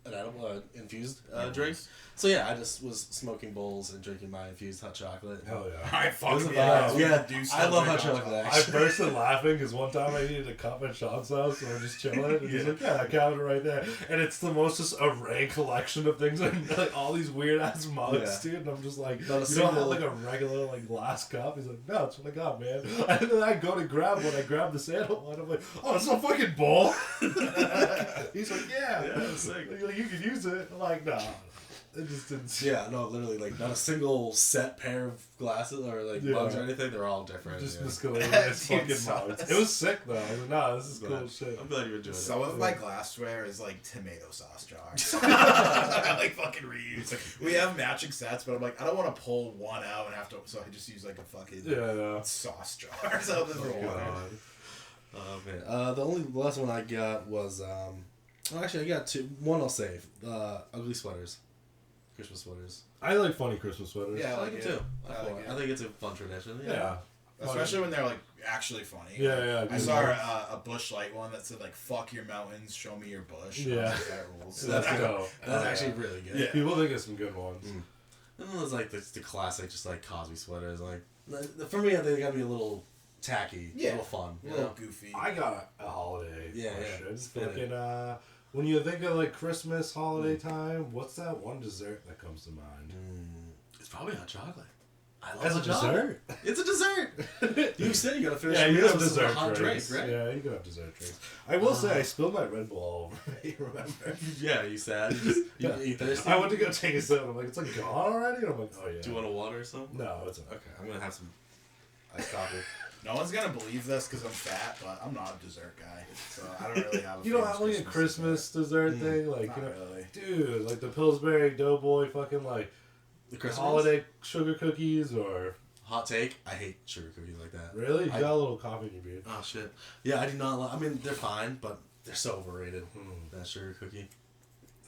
an edible infused drink. So yeah, I just was smoking bowls and drinking my infused hot chocolate. Hell yeah. I It was fucking a yeah. vibe. we Yeah, do I still love drink hot chocolate, I actually. bursted laughing because one time I needed a cup at Sean's house and we're just chilling. And he's like, yeah, I counted it right there. And it's the most just array collection of things and like all these weird ass mugs, Yeah. dude. And I'm just like, Not a you don't have single- like a regular like glass cup? He's like, no, it's what I got, man. And then I go to grab one. I grab the sandal one. I'm like, oh, it's a fucking bowl. He's like, yeah. Yeah, sick. Like, you can use it. I'm like, nah. It just didn't. Yeah, no, literally, like, not a single set pair of glasses or, like, Yeah. mugs or anything. They're all different. Just yeah. miscellaneous Dude, fucking so- mugs. It was sick though. I was like, nah, this is But cool shit. I'm glad you enjoyed it. Some of my glassware is like tomato sauce jars. I like fucking reuse. Like, we have matching sets, but I'm like, I don't want to pull one out and have to, so I just use like a fucking Yeah. sauce jar. So this is water. God. Oh, man. The last one I got was, actually, I got two. One I'll save. Ugly sweaters. Christmas sweaters. I like funny Christmas sweaters. Yeah. I like like them it. too. I like it. I think it's a fun tradition. Yeah. Especially when they're like actually funny. Yeah, I saw a Bush Light one that said like "fuck your mountains, show me your bush." Yeah. I was like, that rules. That's dope. That's Oh, actually yeah. really good. Yeah. People think it's some good ones. And then there's like the classic, just like Cosby sweaters. Like for me, they gotta be a little tacky, a little fun. a You little know? goofy. I got a holiday Yeah, question. yeah. Spin it. Fucking, when you think of like Christmas holiday time, what's that one dessert that comes to mind? It's probably hot chocolate. I love As a hot chocolate. dessert? It's a dessert. You said you gotta finish Yeah, your you meal have with some dessert hot drinks. drink, right? Yeah, you can have dessert drinks. I will say, I spilled my Red Bull all over me, remember? Yeah, you sad. You thirsty? I went to go take a sip, and I'm like, it's like gone already? And I'm like, oh yeah. Do you want a water or something? No, it's okay. Okay, I'm gonna have some iced coffee. No one's gonna believe this because I'm fat, but I'm not a dessert guy, so I don't really have. You don't have like a Christmas dessert thing? Like, Not you know, really. dude, like the Pillsbury Doughboy fucking like The Christmas holiday sugar cookies or hot take. I hate sugar cookies like that. really? You I- got a little coffee in your beard. Oh shit. Yeah, I do not like. I mean, they're fine, but they're so overrated. Hmm. That sugar cookie.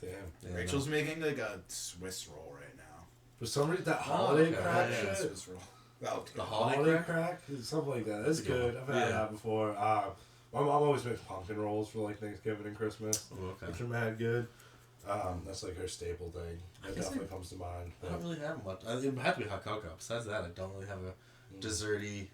Damn. Yeah, Rachel's making like a Swiss roll right now. For some reason, that holiday okay. crack Yeah, shit. Swiss roll. That looks The good. holiday Holiday crack? crack? Something like that. That's That's a good good. one. I've had Yeah. that before. My mom always makes pumpkin rolls for like Thanksgiving and Christmas, Oh, okay. which are mad good. That's like her staple thing. I That guess definitely comes to mind. I don't really have much. It would have to be hot cocoa. Besides that, I don't really have a desserty,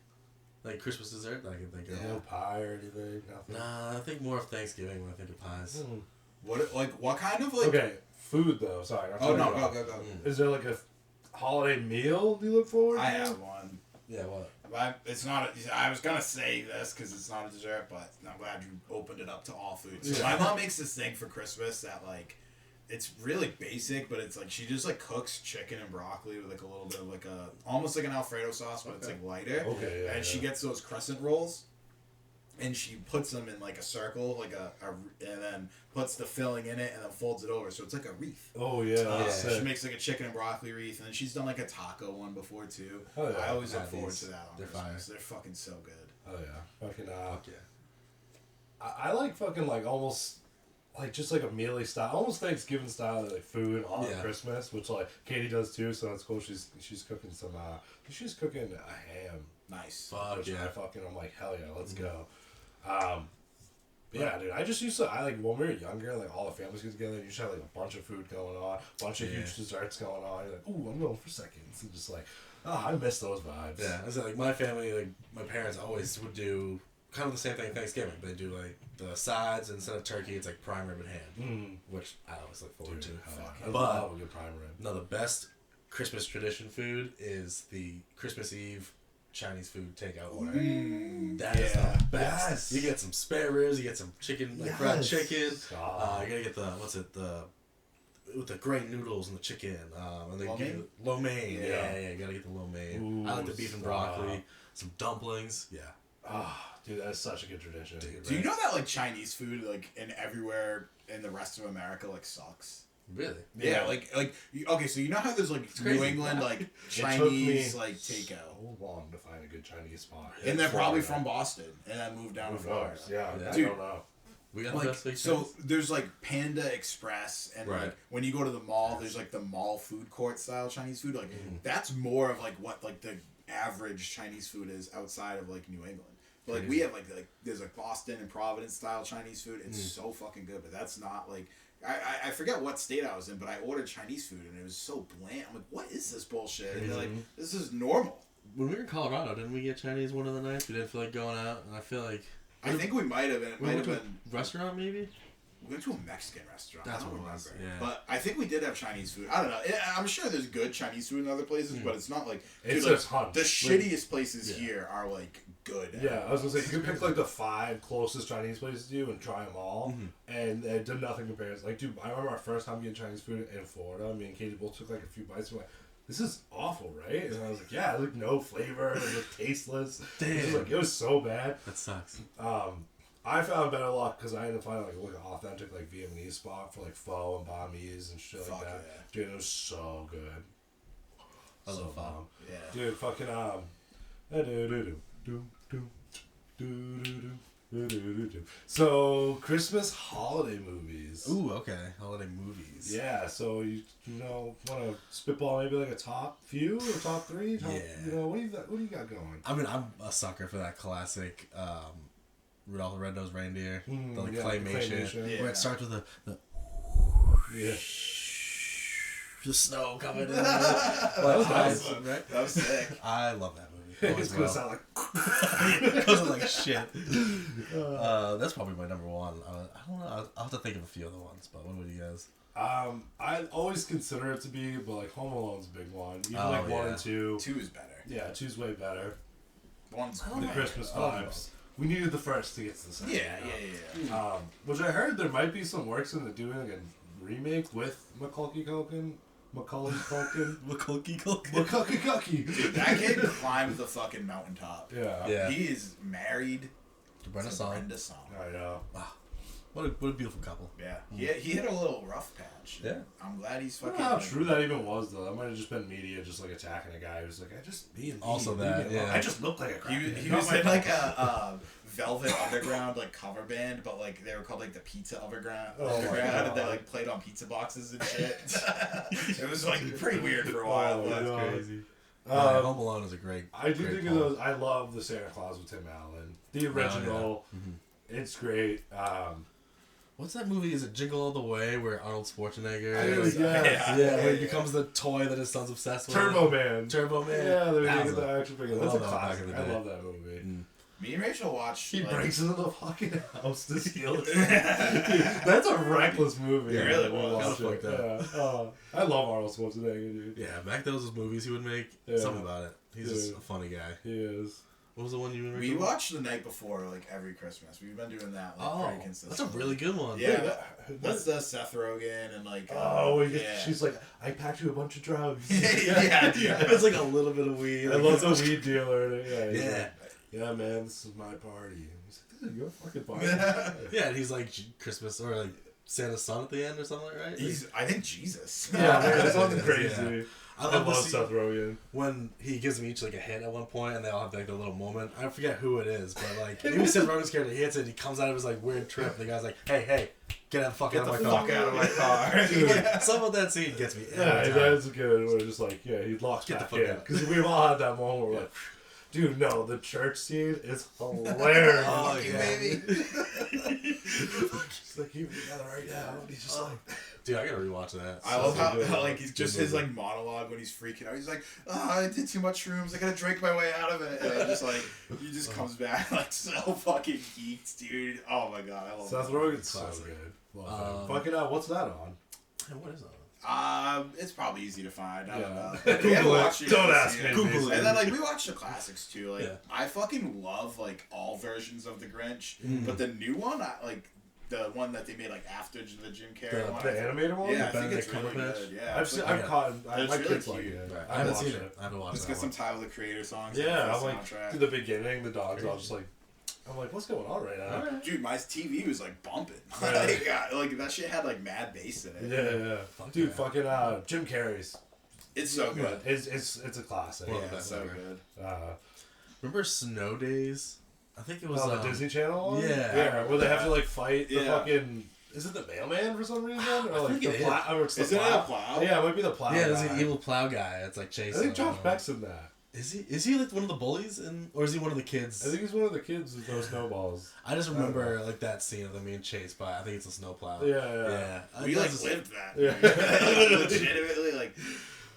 like Christmas dessert that I can think of. No pie or anything. Nothing. Nah, I think more of Thanksgiving when I think of pies. Hmm. What kind of like? Okay, food though. Sorry. not Oh no, talking go about- go go. Is there like a holiday meal you look forward to? I have one. Yeah, what? It's not. I was gonna say this because it's not a dessert, but I'm glad you opened it up to all foods. So Yeah. my mom makes this thing for Christmas that like, it's really basic, but it's like she just like cooks chicken and broccoli with like a little bit of like a almost like an Alfredo sauce, but it's like lighter. Okay, yeah, And she yeah. gets those crescent rolls, and she puts them in like a circle, like and then puts the filling in it, and then folds it over, so it's like a wreath. Oh yeah. that's She sick. makes like a chicken and broccoli wreath, and then she's done like a taco one before too. Oh, yeah. I always I've look had forward these. to that on They're Christmas. fire. They're fucking so good. Oh yeah. Fucking Fuck yeah. I like fucking like almost like just like a mealy style, almost Thanksgiving style like food on Yeah. Christmas, which like Katie does too. So that's cool. She's cooking some. She's cooking a ham. Nice. Fuck Which yeah. I'm like hell yeah, let's go. Yeah, dude. I just used to. I like when we were younger, like all the families get together. You just had like a bunch of food going on, a bunch of Yeah. huge desserts going on. You're like, ooh, I'm going for seconds, and just like, oh, I miss those vibes. Yeah, I said like my family, like my parents always would do kind of the same thing at Thanksgiving. They do like the sides instead of turkey, it's like prime rib and ham, Mm. which I always look forward Dude, to. hell yeah. I But love a good prime rib. no, the best Christmas tradition food is the Christmas Eve Chinese food takeout order. That is Yeah. the best. Yes. You get some spare ribs, you get some chicken, like fried Yes. chicken. Ah. You gotta get the with the great noodles and the chicken, and then Lo get mein? lo mein. Yeah. Yeah, you gotta get the lo mein. I like the Ooh, beef and stop. broccoli, some dumplings. Yeah, Ah, dude, that's such a good tradition. Dude. Do you know that like Chinese food like in everywhere in the rest of America like sucks? really. Yeah, okay, so you know how there's like crazy. New England like It took Chinese me like takeout, so long to find a good Chinese spot. and they're probably Florida. from Boston, and then moved down Who to Florida. knows? Yeah, Yeah. I Dude. don't know. We got the Like best steak so, Chinese. there's like Panda Express, and Right. like when you go to the mall, there's like the mall food court style Chinese food. Like that's more of like what like the average Chinese food is outside of like New England. But like we have like there's like Boston and Providence style Chinese food. It's so fucking good, but that's not like I forget what state I was in, but I ordered Chinese food and it was so bland. I'm like, what is this bullshit? And they're like, this is normal. When we were in Colorado, didn't we get Chinese one of the nights? We didn't feel like going out, and I feel like I think we might have been. we went to a restaurant maybe. We went to a Mexican restaurant. That's I don't what it remember. was, yeah. But I think we did have Chinese food. I don't know. I'm sure there's good Chinese food in other places, but it's not like It's dude, a ton. the shittiest places here are like good. Yeah, I was gonna say you could pick like the 5 closest Chinese places to you and try them all, and it did nothing compares. Like, dude, I remember our first time getting Chinese food in Florida. Me and Katie both took like a few bites. And we're like, this is awful, right? And I was like, yeah, like no flavor, it was like, tasteless. It was so bad. That sucks. I found better luck because I ended up finding like an authentic like Vietnamese spot for like pho and banh mi's and shit like that. Yeah. Dude, it was so good. I love pho. Yeah. Dude, fucking So Christmas holiday movies. Ooh, okay. Holiday movies. Yeah, so you know want to spitball maybe like a top few or top 3? Yeah. You know what do you got going? I mean, I'm a sucker for that classic Rudolph the Red-Nosed Reindeer, the like claymation, Yeah. where it starts with the Yeah. the snow coming in. That was awesome. Right? That was sick. I love that movie. It's Always gonna will. sound like. It goes like shit. That's probably my number one. I don't know. I'll have to think of a few other ones, but what about you guys? I always consider it to be, but like Home Alone's a big one. Even Oh, like 1 yeah. and 2. 2 is better. Yeah, 2's way better. One's The great. Christmas I love vibes. We needed the first to get to the second. Yeah, you know? Which I heard there might be some works into doing like a remake with Macaulay Culkin. Macaulay Culkin. Macaulay Culkin. Dude, that kid climbed the fucking mountaintop. Yeah. Yeah. He is married To Brenda to Song. Brenda Song. I know. What a beautiful couple. Yeah. He hit a little rough patch. Yeah. I'm glad he's I don't fucking. know how true that even was though. That might have just been media just like attacking a guy who's like, I just being me. Also leave that, me alone. yeah. I just look like a crack. He was in like a Velvet Underground like cover band, but like they were called like the Pizza Underground, Oh my and they God. like played on pizza boxes and shit. It was like pretty weird for a while. Oh, but- God. crazy. Home Alone is a great. I do great think poem. of those. I love the Santa Claus with Tim Allen. The original. It's great. What's that movie? Is it Jingle All the Way where Arnold Schwarzenegger? Yes. Yeah, where he becomes the toy that his son's obsessed with. Turbo Man. Turbo Man. Yeah, they're That making was the a- action figure. I That's a love that back classic. in the I day. love that movie. Me and Rachel watched. He like, breaks into the fucking house to steal it. That's a reckless movie. It really I was. watched Kinda it. fucked Yeah. I love Arnold Schwarzenegger, dude. Yeah, back those movies he would make. Yeah. Something about it. He's just Yeah. a funny guy. He is. What was the one you and We Rachel watched the night before like every Christmas. We've been doing that like Oh, pretty consistently. that's a really good one. Yeah, that's the Seth Rogen and like. Oh, she's like, I packed you a bunch of drugs. yeah, dude. It's like a little bit of weed. I love the weed dealer. Yeah, he's Yeah. like, yeah, man, this is my party. He's like, this is your fucking party. Yeah, and he's like Christmas or like Santa's son at the end or something, right? He's, I think, Jesus. Yeah, man, it's something Yeah. crazy. I I love love to see Seth Rogen. when he gives them each like a hit at one point, and they all have like a little moment. I forget who it is, but like even Seth Rogen's character, he hits it, and he comes out of his like weird trip. And the guy's like, "Hey, get the fuck out of my car!" Fuck out of my car. Dude, some of that scene gets me. Yeah, every time. that's good. We're just like, yeah, he locks Get the back fuck in. out. Because we've all had that moment where we're like, dude, no, the church scene is hilarious. Oh, Fuck you, yeah. baby. She's like, keep it together right now. And he's just like, Dude, I gotta rewatch that. I love how, good. like he's just his like monologue when he's freaking out. He's like, I did too much shrooms. I gotta drink my way out of it. And I just like he just comes back like so fucking geeked, dude. Oh my god, I love Seth that. Rogen's so Classic. good. Love him. Fucking what's that on? Hey, what is that? It's probably easy to find. I don't Yeah. know. Google We haven't it. watched Don't yet ask this me. year. Google it. And then like we watched the classics too. Like Yeah. I fucking love like all versions of the Grinch, but the new one, the one that they made like after the Jim Carrey The- one. The animated one? Yeah, I think Benedict it's really Cumberbatch? good. Yeah, I've it's seen, like- I've caught, It's my really kids like cute. it. Right. I I haven't watched seen it. I haven't watched It's that got some one. Tyler the Creator songs. Yeah, on I'm the like, soundtrack. to the beginning, the dogs, I was just like, I'm like, what's going on right now? Dude, my TV was like bumping. Yeah. like that shit had like mad bass in it. Yeah. Fuck Dude, yeah. fucking Jim Carrey's. It's so good. It's a classic. Well, Yeah, that's so ever. good. Remember Snow Days? I think it was the Disney Channel one? yeah. Yeah, where they have to like fight the Yeah. fucking. Is it the mailman for some reason? Or like think the it is. plow? Or it's the Is it plow? a plow? Yeah, it might be the plow. Yeah, there's guy. an evil plow guy. It's like I chasing. think Josh him. Beck's in that. Is he like one of the bullies or is he one of the kids? I think he's one of the kids with those snowballs. I just remember like that scene of them being chased by, I think it's a snowplow. Yeah. We like lived that. Yeah. Legitimately, like.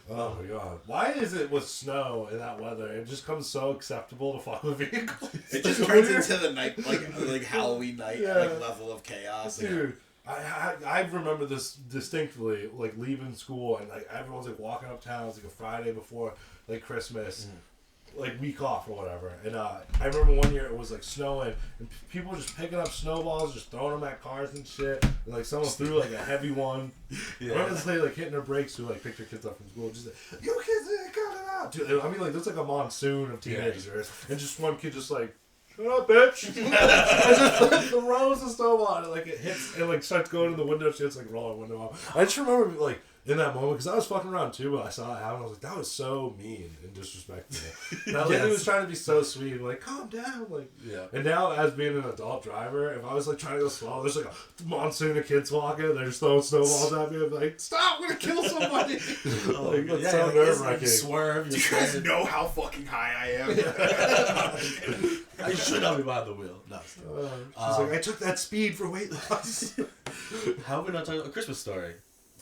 Oh my god. Why is it with snow in that weather, it just comes so acceptable to fuck with vehicles? It just turns into the night, like Halloween night, Yeah. like level of chaos. Dude, I remember this distinctly, like leaving school and like everyone's like walking uptown. It's like a Friday before like Christmas, like week off or whatever. And I remember one year it was like snowing and people were just picking up snowballs, just throwing them at cars and shit. And like someone threw like a heavy one. I remember this lady like hitting her brakes to like pick her kids up from school, just like, "You kids ain't coming out!" Dude, I mean, like there's like a monsoon of teenagers, and just one kid just like, "Shut up, bitch!" And just throws the snowball and like it hits and like starts going in the window. Shit's like rolling window off. I just remember like in that moment because I was fucking around too, but I saw it happen. I was like, that was so mean and disrespectful. That lady was trying to be so sweet, like calm down, like Yeah. And now as being an adult driver, if I was like trying to go slow, there's like a monsoon of kids walking, they're just throwing snowballs at me. I'm like, stop! I'm gonna kill somebody. Like, it's so nerve wracking. Swerve. Do you guys know how fucking high I am? You should not be behind the wheel. No. She's like, I took that speed for weight loss. How are we not talking about A Christmas Story?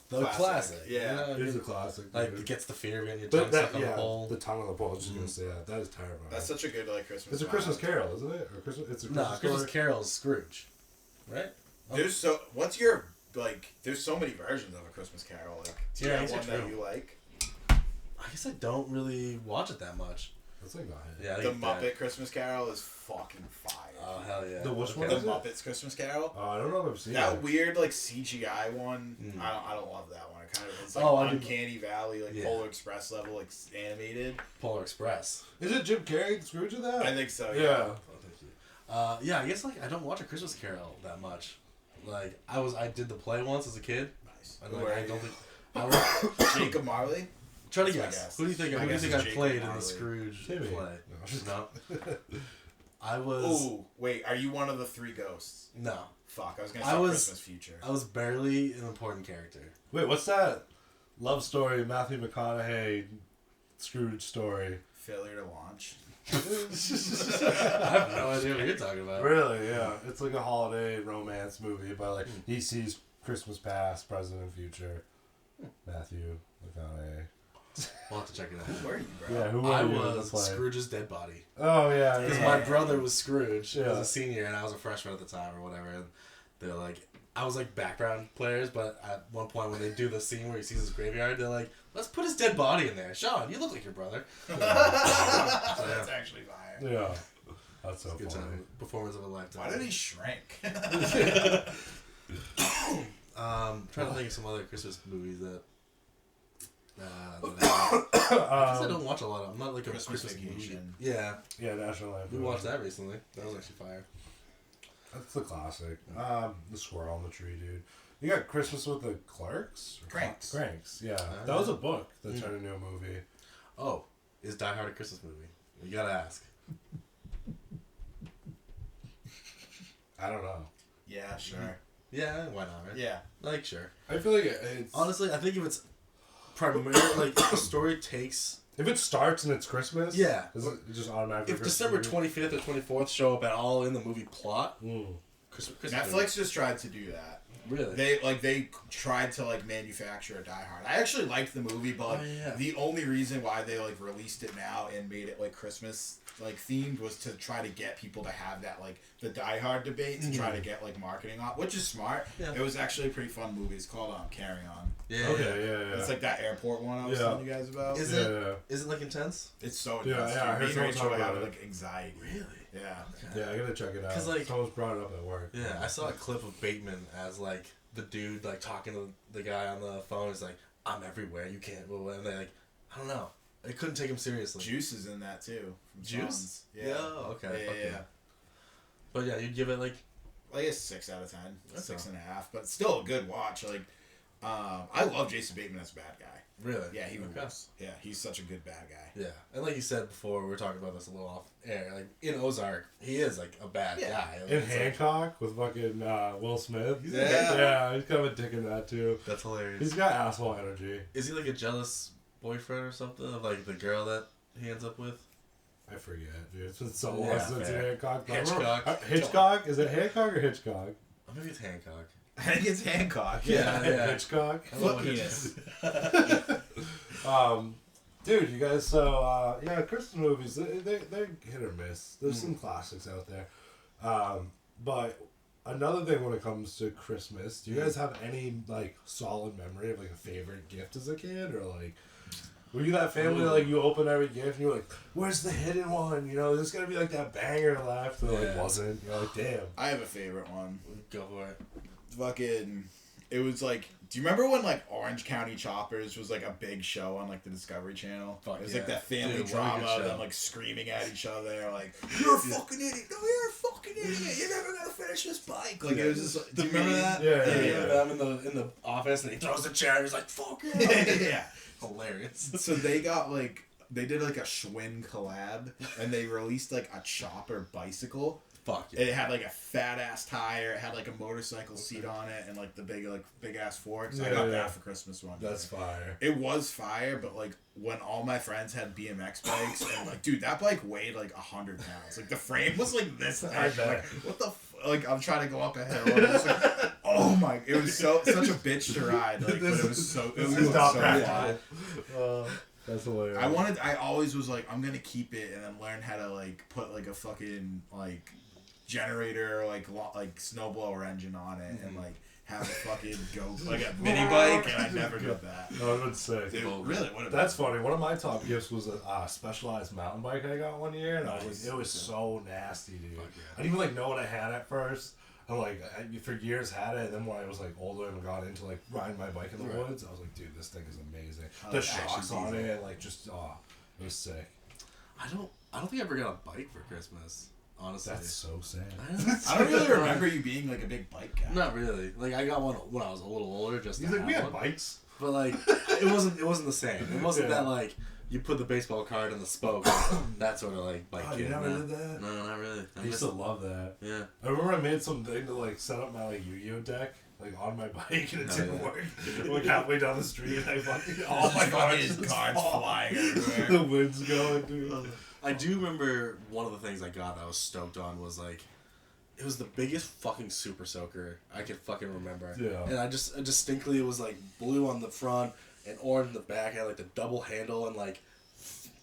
The Classic. classic. Yeah. It is a classic. Like, dude. it gets the fear behind your But tongue that, stuck on the pole. the tongue on the pole. I was just gonna say that. That is terrifying. That's such a good like Christmas. It's a vibe. Christmas Carol, isn't it? Or Christmas? It's a Christmas No, Christmas Story? Carol's Scrooge, right? There's so. What's your like? There's so many versions of a Christmas Carol. Like, do you Yeah, have these are one that true. you like? I guess I don't really watch it that much. That's like not it. Yeah, I The think that- Muppet Christmas Carol is fucking fire. Oh hell yeah! The which one The is it? Muppets Christmas Carol. I don't know if I've seen That it. weird like CGI one. Mm. I don't love that one. It kind of it's like I do- Uncanny Valley, like Yeah. Polar Express level, like animated. Polar Express. Is it Jim Carrey, the Scrooge of that? I think so. Yeah. Yeah. Oh, thank you. Yeah, I guess like I don't watch A Christmas Carol that much. Like I did the play once as a kid. Nice. And Who like, are I you? don't think. I was, Jacob Marley. try to That's my guess. guess. Who do you think? My Who do you guess think is I Jacob played in Marley. the Scrooge Timmy. play? No. No. I was Ooh, wait. Are you one of the three ghosts? no. Fuck, I was gonna I say was- Christmas Future. I was barely an important character. Wait, what's that love story, Matthew McConaughey, Scrooge story? Failure to launch. I have no idea what you're talking about. Really, yeah. It's like a holiday romance movie, but like he sees Christmas past, present, and future. Matthew McConaughey. We'll have to check it out. Who are you, bro? Yeah, who were I you in the was play? Scrooge's dead body. Oh yeah, Because yeah. my brother was Scrooge. He was Yeah. a senior and I was a freshman at the time or whatever. And they're like, I was like background players, but at one point when they do the scene where he sees his graveyard, they're like, let's put his dead body in there. Sean, you look like your brother. That's actually fire. Yeah. That's so Good funny. time. Performance of a lifetime. Why did he shrink? Trying to think of some other Christmas movies that. I guess I don't watch a lot of. I'm not like a Christmas Christmas movie. Vacation. Yeah, Yeah, National we Lampoon. watched that recently. That was actually fire. That's the classic. The squirrel on the tree, dude. You got Christmas with the Clerks? Cranks. Cranks, yeah. That was a book that turned into a movie. Oh, is Die Hard a Christmas movie? You gotta ask. I don't know. Yeah, sure. Yeah, why not? Right? Yeah. Like sure. I feel like it's Honestly, I think if it's primarily like if the story takes. if it starts and it's Christmas, Yeah. is it just automatically If Christmas December movie? 25th or 24th show up at all in the movie plot, Mm. Christmas Netflix just tried to do that. movie. Really? They tried to like manufacture a Die Hard. I actually liked the movie, but like, Oh, yeah. the only reason why they like released it now and made it like Christmas like themed was to try to get people to have that like the Die Hard debate to try to get like marketing on, which is smart. Yeah. It was actually a pretty fun movie. It's called Carry On. Yeah. Okay, yeah. It's like that airport one I was Yeah. telling you guys about. Is yeah, it? yeah. Is it like intense? It's so Yeah, intense. yeah, I heard Me and someone Rachel talk have about it. like anxiety. Really? Yeah. Yeah, I gotta check it out. 'Cause, like- someone's brought it up at work. Yeah, I saw a clip of Bateman as like the dude like talking to the guy on the phone. He's like, "I'm everywhere. You can't." And they like, I don't know. I couldn't take him seriously. Juice is in that too. From Juice? Sons. Yeah. Yeah. Okay. Yeah, fuck yeah. But yeah, you'd give it like. Like a 6 out of 10, That's 6.5, but still a good watch. Like, I love Jason Bateman as a bad guy. Really? Yeah, he Okay. was. Yeah, he's such a good bad guy. Yeah, and like you said before, we were talking about this a little off air. Like in Ozark, he is like a bad Yeah. guy. Like, In it's, like, Hancock with fucking Will Smith. Yeah. Yeah, he's kind of a dick in that too. that's hilarious. He's got asshole energy. Is he like a jealous boyfriend or something of like the girl that he ends up with? I forget, dude. It's been so long Yeah, since fair. Hancock. Hitchcock. Hitchcock? Is it Hancock or Hitchcock? Or maybe it's Hancock. I think it's Hancock. Yeah. Hitchcock. Fuckiness. Dude, you guys. So yeah, Christmas movies. They're hit or miss. There's some classics out there. But another thing when it comes to Christmas, do you guys have any like solid memory of like a favorite gift as a kid, or like? Were you that family that, like, you open every gift and you're like, where's the hidden one? You know, there's gotta be like that banger left. And like, wasn't. You're like, damn. I have a favorite one. Go for it. Fucking, it was like, do you remember when like Orange County Choppers was like a big show on like the Discovery Channel? Fuck it was yeah. like that family Dude, what a drama good of show. them like screaming at each other, like, you're a fucking idiot. No, you're a fucking idiot. You're never gonna finish this bike. Like, it was just like, do you remember that? Yeah. Them in the office, and he throws the chair, and he's like, "Fuck you!" Yeah. Hilarious. So they got like, they did like a Schwinn collab, and they released like a chopper bicycle. Fuck yeah. It had like a fat ass tire. It had like a motorcycle seat on it, and like the big ass forks. I got that for Christmas one year. That's fire. It was fire, but like when all my friends had BMX bikes, and like, dude, that bike weighed like 100 pounds. Like the frame was like this thick. I bet. Like, what the like I'm trying to go up a hill. And it's like, oh my! It was such a bitch to ride. Like, but it was so. It was not so practical. fun. That's hilarious. I always was like, I'm gonna keep it and then learn how to like put like a fucking like generator like snowblower engine on it and like have a fucking go like a mini bike, and I never did that. No, I would say. It really would have. That's funny. One of my top gifts was a specialized mountain bike I got one year, and Nice. it was so nasty, dude. Fuck yeah. I didn't even like know what I had at first. I like for years had it, and then when I was like older and got into like riding my bike in the Right. woods, I was like, dude, this thing is amazing. Oh, The it's shocks actually on decent. it, like just it was sick. I don't think I ever got a bike for Christmas. Honestly, That's so sad. I don't really remember you being like a big bike guy. Not really. Like I got one when I was a little older, just to He's like, have we had one. bikes. But like, it wasn't the same. It wasn't Yeah. that like you put the baseball card in the spoke, that sort of like bike Oh, you kit. never No. did that? No, not really. I used to love that. Yeah. I remember I made something to like set up my like Yu-Gi-Oh deck like on my bike, and it Oh, didn't yeah. work. Like halfway down the street, I fucking Oh my god, cards his just cards fall. flying everywhere. The wind's going, dude. I do remember one of the things I got that I was stoked on was like, it was the biggest fucking super soaker I could fucking remember. Yeah. And I distinctly, it was like blue on the front and orange in the back. It had like the double handle and like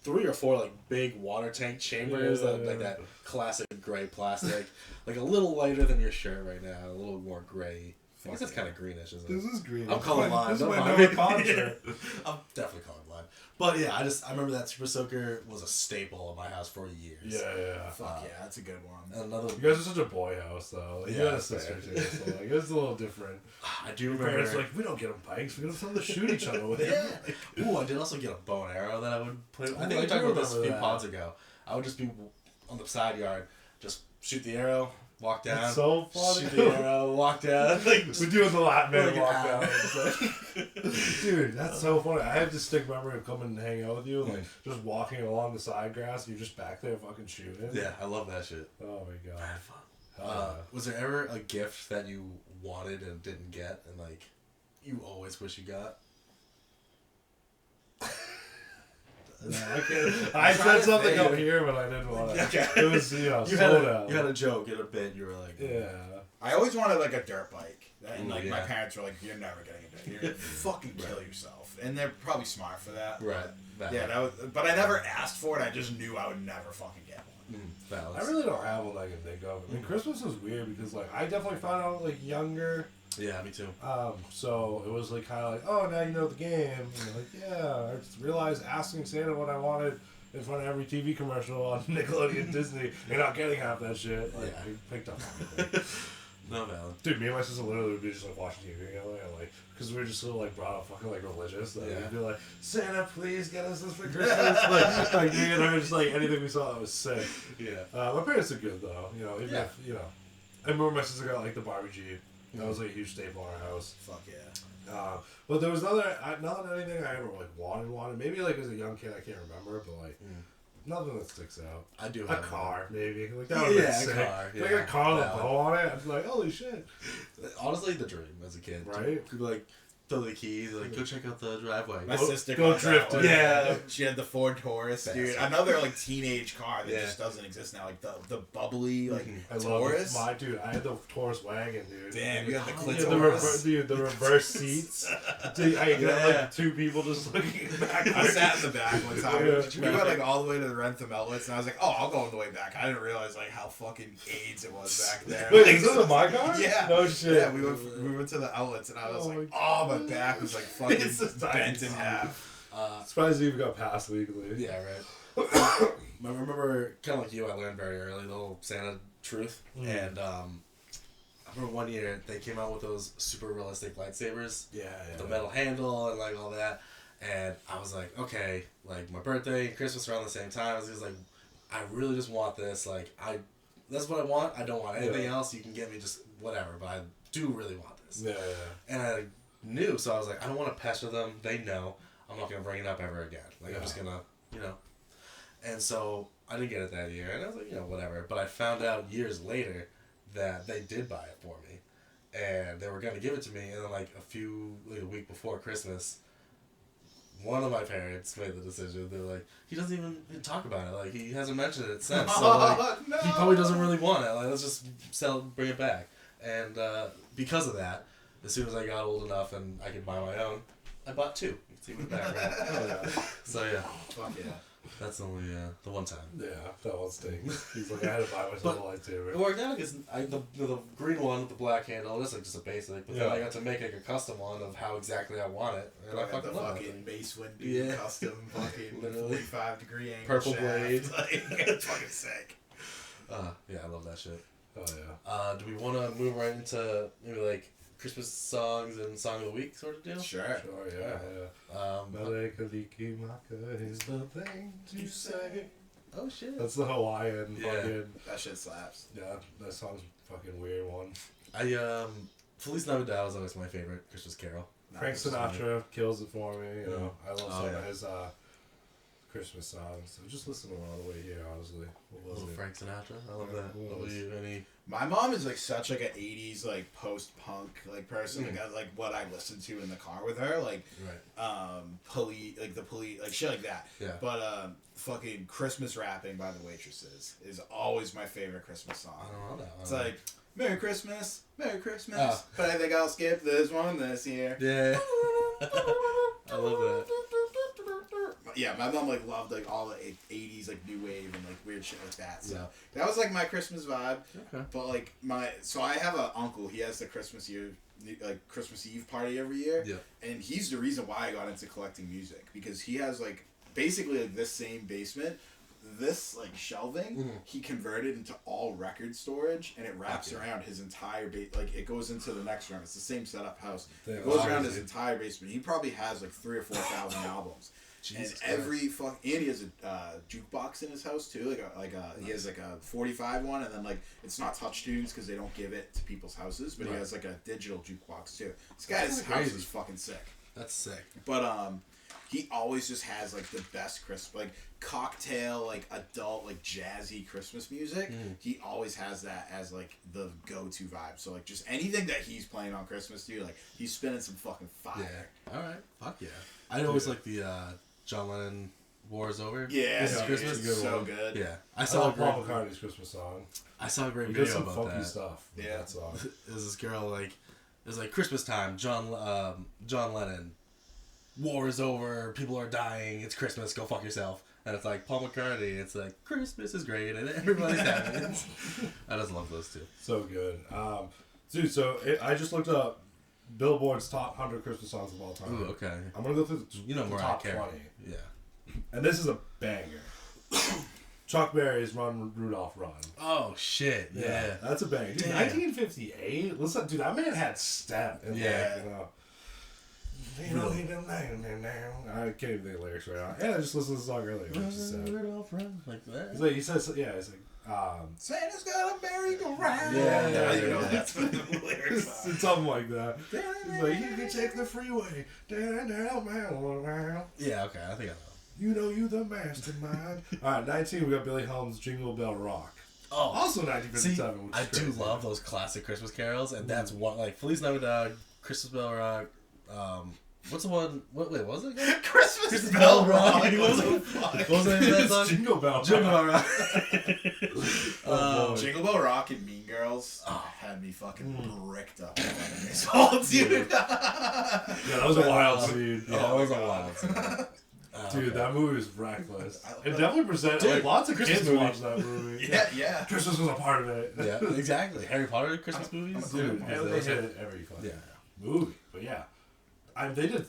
3 or 4 like big water tank chambers, Yeah. like that classic gray plastic, like a little lighter than your shirt right now, a little more gray. I guess that's kind of greenish, isn't it? This is green. I'm colorblind. This is don't my mind Noah me. Khan shirt. I'm definitely colorblind. But yeah, I remember that super soaker was a staple in my house for years. Yeah. Fuck yeah, that's a good one. And another, You guys are such a boy house, though. Like, you Yeah, got a that's sister fair. too, so like it's a little different. I do Your remember. parents are like, we don't get them bikes. We get them something to shoot each other with. Yeah. Ooh, I did also get a bow and arrow that I would play with. I Ooh, think I we talked do about this a few remember that. pods ago. I would just be on the side yard, just shoot the arrow, walk down. It's so funny. Shoot the arrow, walk down. Like, We're doing the Latin man Like an walk owl. down. It's like, dude, that's so funny. I have this distinct memory of coming and hanging out with you, like just walking along the side grass. You're just back there fucking shooting. yeah, I love that shit. Oh my god. Bad fun. Uh, Was there ever a gift that you wanted and didn't get, and like you always wish you got? no, I can't. I said something up here, but I didn't want to. Okay. It was you You slow had a joke in a bit. You were like, Yeah. I always wanted like a dirt bike, and Ooh, like my yeah. parents were like, "You're never getting a dirt. You're gonna fucking kill yourself." And they're probably smart for that. right. Valid. Yeah, that was. But I never asked for it. I just knew I would never fucking get one. Valid. I really don't have one I can think of. I mean, Christmas was weird because like I definitely found out like younger. Yeah, me too. So it was like kind of like, oh, now you know the game. And you're like, yeah. I just realized asking Santa what I wanted in front of every TV commercial on Nickelodeon Disney, you're not getting half that shit. Like, Yeah. we picked up on it. No valid. Dude, me and my sister literally would be just like watching TV together, and like, because we were just so like brought up fucking like religious that Yeah. we'd be like, Santa, please get us this for Christmas. like me and her, just like anything we saw that was sick. Yeah. My parents are good though, you know. Even Yeah. if, you know, I remember my sister got like the Barbie Jeep. That was like a huge staple in our house. Fuck yeah. But there was not anything I ever like wanted. Maybe like as a young kid I can't remember, but like nothing that sticks out. I do A have car, maybe. Like that would Yeah, be a sick. car, Like yeah. a car with a Valid. bow on it. I'd be like, holy shit. honestly the dream as a kid. Right? To be like throw the keys, like, go check out the driveway. My Go- sister go got that drifting. one. Yeah. She had the Ford Taurus, dude. Best. Another like teenage car that Yeah. just doesn't exist now. Like the bubbly like I love Taurus. my dude. I had the Taurus wagon, dude. Damn, you had the Oh, Clint Yeah, Taurus. the reverse seats. Dude, I got Yeah. like two people just looking back. I sat in the back one time. Yeah. We went like all the way to the Rentham outlets, and I was like, "Oh, I'll go on the way back." I didn't realize like how fucking AIDS it was back there. Wait, Like, is this a my car? Yeah. No shit. Yeah, we went to the outlets, and I was Oh like, my "Oh, my back was like fucking It's just bent in dying. half." Surprised you even got passed legally. Yeah, right. I remember, kind of like you, I learned very early the whole Santa truth. And I remember one year they came out with those super realistic lightsabers. Yeah, With the metal handle and like all that. And I was like, okay, like my birthday and Christmas are around the same time. I was just like, I really just want this. Like, that's what I want. I don't want anything else. You can get me just whatever, but I do really want this. Yeah, And I knew, so I was like, I don't want to pester them. They know. I'm not going to bring it up ever again. Like, I'm just going to, you know. And so I didn't get it that year. And I was like, you know, whatever. But I found out years later that they did buy it for me. And they were going to give it to me. And then, like, a week before Christmas, one of my parents made the decision. They're like, he doesn't even talk about it. Like, he hasn't mentioned it since. So, like, No. he probably doesn't really want it. Like, let's just bring it back. And because of that, as soon as I got old enough and I could buy my own, I bought two. You can see me back, right? So yeah, Fuck yeah. that's only the one time. yeah, that one stings. He's like, I had to buy myself a lightsaber. It worked out because the green one with the black handle, that's like just a basic. But then Yeah. I got to make like a custom one of how exactly I want it, and I I got the fucking love fucking it. Mace Windu Yeah. custom fucking Literally. 45-degree angle Purple shaft. blade. Like, it's fucking sick. Yeah, I love that shit. Oh yeah. Do we want to move right into maybe like Christmas songs and song of the week sort of deal? Sure. Sure, yeah. Malika Maka is the thing to say. Oh shit. That's the Hawaiian Yeah. fucking. That shit slaps. Yeah, that song's a fucking weird one. Feliz Navidad was always my favorite Christmas carol. Frank Sinatra kills it for me. You know, I love some yeah. of his Christmas songs. So just listen to them all the way here, honestly. What was Little it? Frank Sinatra. I love Yeah, that. what What about was- you? Any? My mom is like such like an 80s like post-punk like person. Like, that's, like what I listened to in the car with her. Like Right. police like shit like that. Yeah. But fucking Christmas rapping by the Waitresses is always my favorite Christmas I song. don't know that. It's like Merry Christmas, Oh. but I think I'll skip this one this year. Yeah. I love that. Yeah, my mom like loved like all the 80s like new wave and like weird shit like that. So Yeah. that was like my Christmas vibe. Okay. But like so I have an uncle. He has the Christmas Eve party every year. Yeah. And he's the reason why I got into collecting music because he has like basically like this same basement. This like shelving he converted into all record storage and it wraps around his entire like it goes into the next room. It's the same setup house. It goes around his entire basement. He probably has like 3,000 or 4,000 albums. Jesus and every and he has a jukebox in his house too. He has like a 45 one, and then like it's not touch tunes because they don't give it to people's houses, but he has like a digital jukebox too. This guy's house is fucking sick. That's sick. But he always just has like the best like cocktail, like adult, like jazzy Christmas music. He always has that as like the go-to vibe. So like just anything that he's playing on Christmas, dude, like he's spinning some fucking fire. Yeah. All right. Fuck yeah. I always like the John Lennon "War Is Over." Yeah, This is dude, Christmas. it's Good so one. good. Yeah. I I saw a love Paul great. McCartney's Christmas song. I saw a great He does video some about funky that. stuff with Yeah. that song. There's this girl like it was like Christmas time. John Lennon. War is over. People are dying. It's Christmas. Go fuck yourself. And it's like Paul McCartney. It's like Christmas is great and everybody's happy. I just love those two. So good. Dude, so I just looked up Billboard's top 100 Christmas songs of all time. Ooh, okay. I'm going to go through You know the Mariah top Carey. 20. Yeah. And this is a banger. Chuck Berry's Run, Rudolph, Run. Oh shit. Yeah. That's a banger. Dude, Damn. 1958? Listen, dude, that man had step. And Yeah. like, you know, he didn't I can't even think of lyrics right now. Yeah, I just listened to the song earlier. Which is sad. Like that. He's like, he says, yeah, he's like, Santa's got a merry-go-round. Yeah. I don't know that's what the lyrics are. something like that. He's like, you can take the freeway. Down, Yeah. Okay. I think I know. You know you the mastermind. All right, 19, we got Billy Helms' Jingle Bell Rock. Oh. Also See, 1957, which is I do crazy. love those classic Christmas carols, and that's one like Feliz Navidad, Christmas Bell Rock, What's the one? Wait, what was it again? Christmas Bell Rock. What was it? What was the name of that song? Jingle Bell. Jingle Bell Rock. Jingle Bell Rock and Mean Girls had me fucking bricked up. Dude. Yeah, that was a wild scene. Yeah, that was a wild scene. Dude, that movie was reckless. I love It that. definitely presented. Dude, Like, lots of Christmas kids movie. watched that movie. Yeah. Christmas was a part of it. Yeah, exactly. Harry Potter Christmas movies? Dude, Yeah, and they those hit are- it every fucking Yeah. movie. But yeah,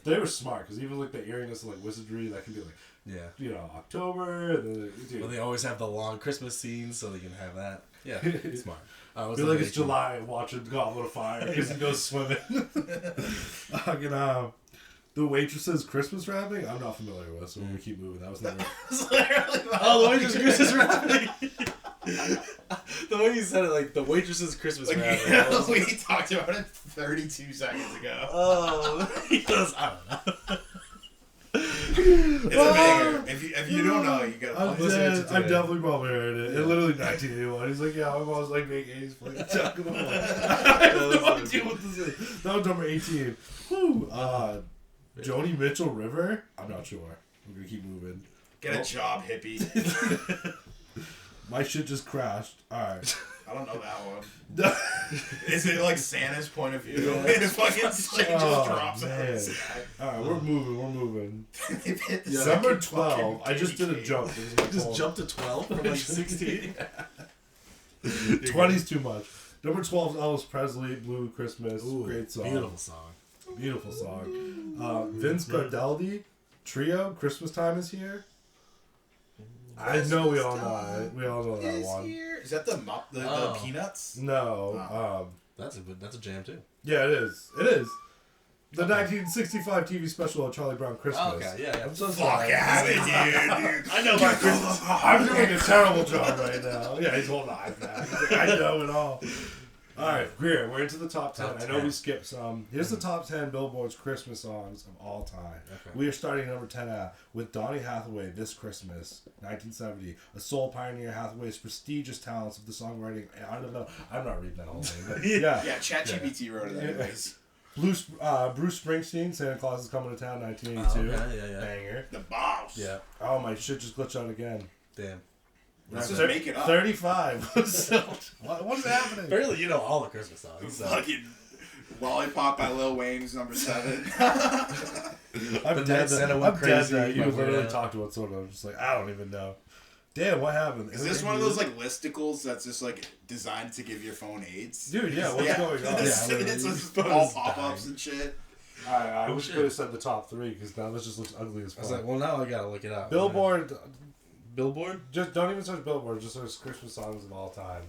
they were smart because even like the eeriness of like wizardry that can be like Yeah. October and then dude, Well, they always have the long Christmas scenes, so they can have that. Yeah, smart. I I feel like it's July watching Goblet of Fire because he goes swimming. Fucking the waitress's Christmas wrapping. I'm not familiar with, so we keep moving. That was never. Oh, the waitress's Christmas wrapping. The way you said it, like the waitress's Christmas wrapping. We talked about it 32 seconds ago. Oh, he goes. I don't know. It's a banger. If you don't know, you gotta. I'm listening to dead. it today. I've definitely probably heard it. It literally 1981. He's like, yeah, my mom's like making 80s play. I have no idea what this is. That was number 18. Whew. Joni Mitchell River. I'm not sure. We're gonna keep moving. Get a job, hippie. My shit just crashed. All right. I don't know that one. Is it like Santa's point of view? It fucking like, Oh, just drops out of man. the sky. All right, we're moving. They've hit the Yeah. second Number fucking 12. I just did a KDK. jump. This is my Just phone. jumped to 12 from like 16. 20's too much. Number 12 is Elvis Presley, Blue Christmas. Ooh, Great song. beautiful song. Beautiful song. Vince Guaraldi, Trio, Christmas Time is Here. I know we all know it. We all know that Is one. here. Is that the Oh. Peanuts? No. That's a jam too. Yeah, it is. It is. The 1965 TV special of Charlie Brown Christmas. Oh, okay, yeah. I'm so Fuck sorry. out of here, dude. I know my Christmas. I'm doing a terrible job right now. Yeah, he's holding the iPad. He's like, I know it all. All right, Greer, we're into the top 10. Top I know 10. we skipped some. Here's the top 10 Billboard's Christmas songs of all time. Okay. We are starting number 10 at with Donny Hathaway, This Christmas, 1970. A soul pioneer, Hathaway's prestigious talents of the songwriting. I don't know. I'm not reading that whole thing. But yeah. Yeah, ChatGPT wrote it anyways. Bruce Springsteen, Santa Claus is Coming to Town, 1982. Oh, okay, yeah. Banger. The boss. Yeah, Oh, my shit just glitched out again. damn. Let's just Thir- make it up. 35. What's happening? Apparently, you know all the Christmas songs. So. Fucking Lollipop by Lil Wayne's number 7. I'm The dead. Night Santa That, Went I'm dead Crazy that you by literally Weird Al. talked about sort of just like I don't even know. Damn, what happened? Is this one of those like listicles that's just like designed to give your phone AIDS? Dude, yeah, what's going on? It's, Yeah, it's your just phone all is pop-ups dying. and shit. I Oh, wish shit. I could have said the top 3 because now this just looks ugly as I was fuck. like, well, now I gotta look it up. Billboard, Billboard? just don't even search Billboard. Just search Christmas songs of all time.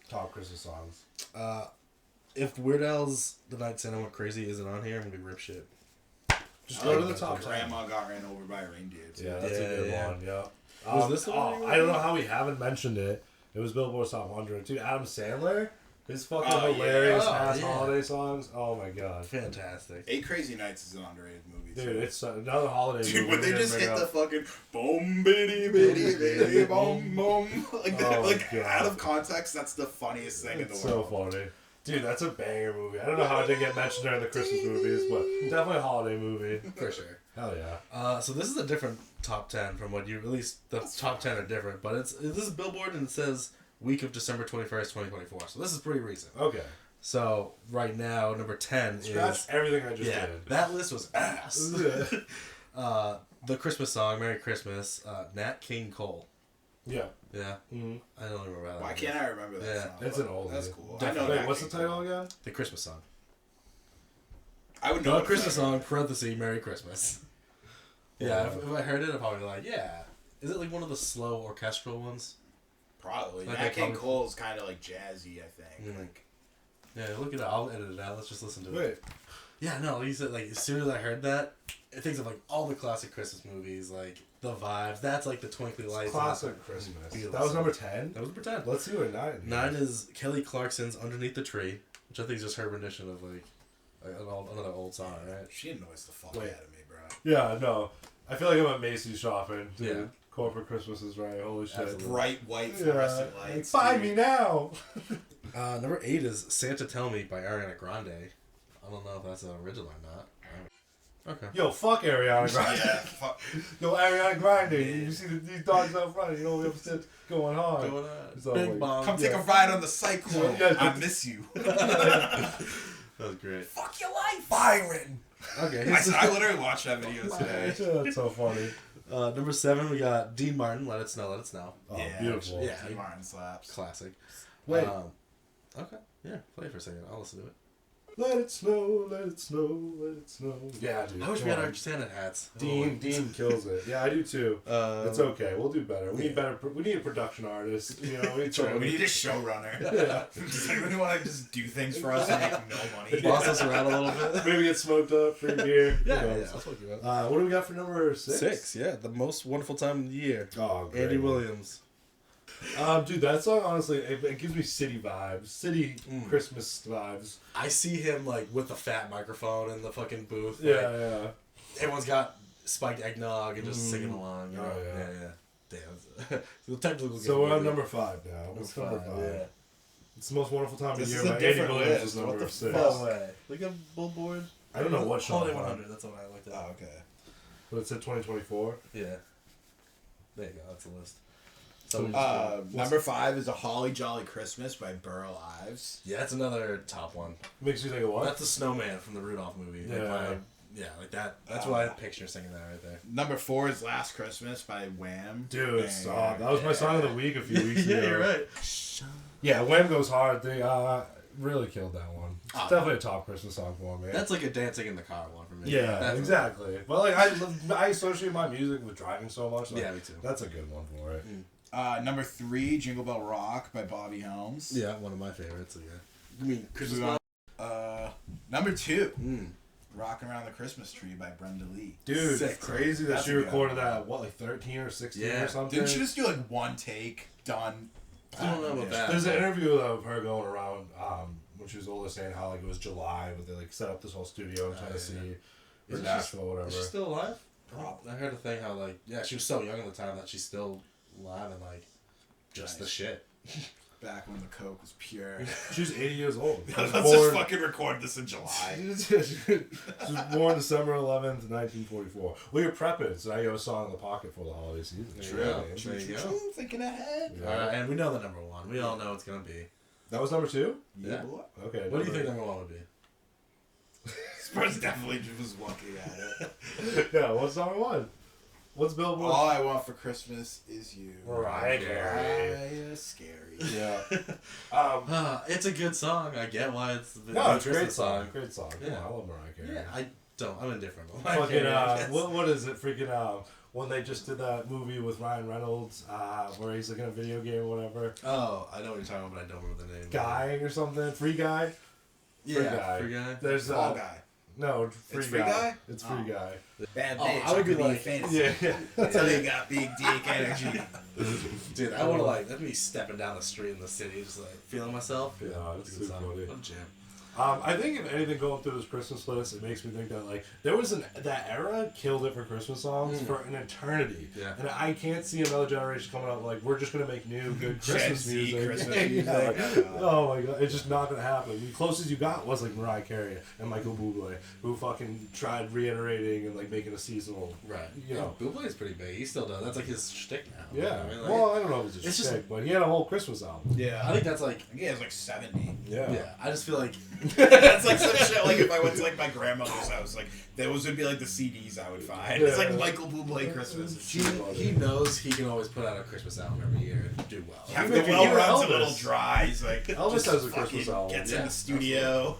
Top Christmas songs. If Weird Al's The Night Santa Went Crazy isn't on here, I'm gonna be rip shit. Just I go like to the that. top 10. Grandma got ran over by a reindeer. Too. Yeah, that's a Yeah, good yeah. one. Yeah. Was this the one you I don't know how we haven't mentioned it. It was Billboard's top 100. Dude, Adam Sandler, his fucking Oh, yeah. hilarious Oh, ass yeah. holiday songs. Oh my god, Fantastic. 8 Crazy Nights is an underrated movie. dude, too. it's another holiday. Dude, movie when we they didn't just bring hit the up. fucking boom bitty bitty bitty boom boom like that, Oh my like God. out of context, that's the funniest thing in the It's world. so funny. Dude, that's a banger movie. I don't know how it didn't get mentioned during the Christmas movies, but definitely a holiday movie. For sure. Hell yeah. So this is a different top 10 from what you, at least the top 10 are different, but this is Billboard and it says week of December 21st, 2024. So this is pretty recent. Okay. So right now, number 10 Scratch is, everything I just yeah, did. that list was ass. Yeah. The Christmas song, Merry Christmas, Nat King Cole. Yeah. Yeah, Mm-hmm. I don't remember how that Why was. can't I remember that Yeah. song? It's an oldie. That's cool. I Definitely. know Wait, that what's the King title Cole. again? The Christmas song. I would know The it Christmas for sure. song, parenthesis, Merry Christmas. Yeah, if I heard it, I'd probably be like, yeah. Is it like one of the slow orchestral ones? Probably. Like Nat I King probably- Cole is kind of like jazzy, I think. Mm. Like, Yeah, look it up. I'll edit it out. Let's just listen to it. Wait. Yeah, no, like you said, like as soon as I heard that, it thinks of like all the classic Christmas movies, like the vibes. That's like the twinkly lights. Classic Christmas. Beautiful. That was number 10? That was pretend. Let's see what 9 is. 9 is Kelly Clarkson's "Underneath the Tree," which I think is just her rendition of like another old song, right? she annoys the fuck Wait. out of me, bro. Yeah, no. I feel like I'm at Macy's shopping. Dude. Yeah. Corporate Christmas is right. Holy shit. Absolutely. Bright white Yeah. fluorescent Like, lights. buy dude. me now. Number 8 is "Santa Tell Me" by Ariana Grande. I don't know if that's an original or not. Okay. Yo, fuck Ariana Grande. Yeah, fuck. Yo, Ariana Grande. You see these dogs out front. You know, we upstairs going hard. Going on. It's all Big like- bomb. Come take a ride on the Cyclone. Yeah, I miss you. That was great. Fuck your life, Byron. Okay. I literally watched that video today. That's so funny. Number 7, we got Dean Martin. Let It Snow, Let It Snow. Oh, Yeah, beautiful. Yeah. Dean Martin slaps. Classic. Wait. Okay. Yeah. Play it for a second. I'll listen to it. Let it snow, let it snow, let it snow. Yeah, dude. I wish we come had on. our Santa hats. Dean kills it. Yeah, I do too. It's okay. We'll do better. We need better. We need a production artist. You know, we need We need a showrunner. Yeah. Does anyone want to just do things for us and make no money? Boss us around a little bit. Maybe get smoked up, free beer. Yeah, Who yeah. knows? I'll fuck you up. What do we got for number 6? 6, yeah. The most wonderful time of the year. Oh, great. Andy Williams. Dude, that song honestly, it gives me city vibes, city Christmas vibes. I see him like with the fat microphone in the fucking booth. Yeah, like, yeah. everyone's got spiked eggnog and just singing along. You know? Oh, yeah. Damn. So the technical. So we're on number 5 now. What's number 5? Yeah. It's the most wonderful time of This year. is a by Andy different Williams list. is number What the 6. No way. Look at Billboard. I don't know what show. Holiday I'm on, 100. That's what I looked at. Oh, okay. but it said 2024. Yeah. There you go. That's the list. So, Number 5 is A Holly Jolly Christmas by Burl Ives. Yeah, that's another top one. Makes you think of what? That's the snowman from the Rudolph movie. Like Yeah. like that. That's what I picture singing that right there. Number 4 is Last Christmas by Wham. Dude, Bang. stop. That was my song of the week a few weeks ago. Yeah, you're right. Yeah, Wham Goes Hard. They really killed that one. It's Oh. definitely a top Christmas song for me. That's like a dancing in the car one for me. yeah, That's exactly. But like I associate my music with driving so much. Like, Yeah, me too. That's a good one for it. Number 3, Jingle Bell Rock by Bobby Helms. Yeah, one of my favorites. Yeah. You mean Christmas? Number 2, Mm. Rockin' Around the Christmas Tree by Brenda Lee. Dude, Sick. it's crazy that That's she a good recorded one. that, what, like 13 or 16 Yeah. or something? Didn't she just do like one take, done? I don't know about that. There's an interview of her going around when she was older saying how like it was July when they like set up this whole studio in Tennessee or Isn't Nashville or whatever. Is she still alive? I heard a thing how like she was so young at the time that she's still alive and like just the Nice. shit. Back when the Coke was pure. She was 80 years old. She was Let's just fucking record this in July. she was born December 11th, 1944. We were prepping, so now you have a song in the pocket for the holiday season. True. Yeah, There you go. Thinking ahead. Yeah. All right, and we know the number one. We all know it's gonna be. That was number 2? Yeah. boy. Okay. What do you think number one would be? Spurs definitely was looking at it. Yeah, what's number 1? What's Billboard? All I Want for Christmas is You. Mariah Carey. Mariah Scary. Yeah. It's a good song. I get why it's the No, it's a great Christmas song. Great song. Come Yeah. on, I love Mariah Carey. Yeah, I don't. I'm indifferent. Fucking what is it? Freaking when they just did that movie with Ryan Reynolds, where he's like in a video game or whatever, Oh, I know what you're talking about, but I don't remember the name. Guying or something, Free Guy. Yeah, Free Guy. There's Fall Guy. no It's Free Guy? It's Free Oh. Guy. Bad Oh, bitch. I would be like- fantasy. Yeah. Until you got big dick energy. Dude, I want to like that'd be stepping down the street in the city, just like feeling myself. Yeah, it's a good so song. funny. What a jam. I think if anything going through this Christmas list, it makes me think that like there was that era killed it for Christmas songs for an eternity. Yeah. And I can't see another generation coming out like we're just gonna make new good Gen Christmas Z music. Christmas Yeah, music. like, oh my god, it's just not gonna happen. The closest you got was like Mariah Carey and Michael Bublé, who fucking tried reiterating and like making a seasonal. Right. You know. Bublé is pretty big. He still does. That's like his shtick now. Yeah. You know what I mean? Like, Well, I don't know if it's it's just just- sick, but he had a whole Christmas album. Yeah. I think that's like. I think he has like 70. Yeah. Yeah. I just feel like That's like some shit. Like if I went to like my grandmother's house, like those would be like the CDs I would find. It's like Yeah. Michael Bublé Christmas. It's super funny. he knows he can always put out a Christmas album every year and do well. Yeah, Even the well runs a Elvis. little dry. He's like Elvis just has a fucking Christmas album. Gets Yeah, in the studio,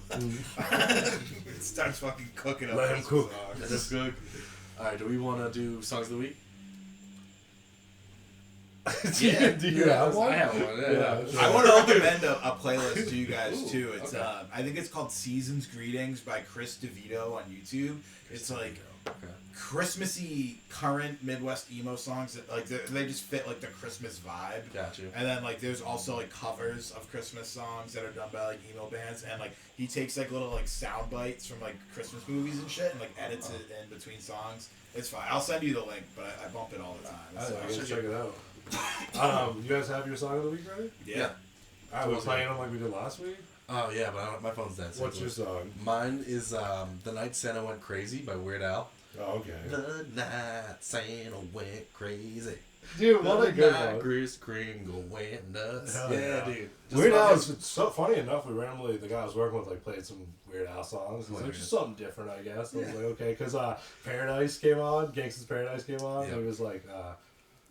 starts fucking cooking up. Let him Christmas cook. songs. That's good. All right, do we want to do songs of the week? Yeah. Do you have one? I have one. Yeah. I want to recommend a playlist to you guys too. It's okay. I think it's called Seasons Greetings by Chris DeVito on YouTube. It's like Okay. Christmassy current Midwest emo songs that like they just fit like the Christmas vibe. Got you. And then like there's also like covers of Christmas songs that are done by like emo bands, and like he takes like little like sound bites from like Christmas movies and shit and like edits it in between songs. It's fine. I'll send you the link, but I bump it all the time. I It's gotta fine. check it out. You guys have your song of the week ready? Yeah. Alright, we're playing them like we did last week? Oh yeah, but my phone's dead. So What's your song? Mine is "The Night Santa Went Crazy" by Weird Al. Oh, okay. The night Santa went crazy. Dude, what a good night one. Kris Kringle went nuts. Hell Yeah, yeah. dude. Weird Al is so funny enough. We randomly, the guy I was working with, like played some Weird Al songs. It's like Hilarious. just something different, I guess. I was like, okay, because Paradise came on, Gangsta's Paradise came on. Yep. And it was like,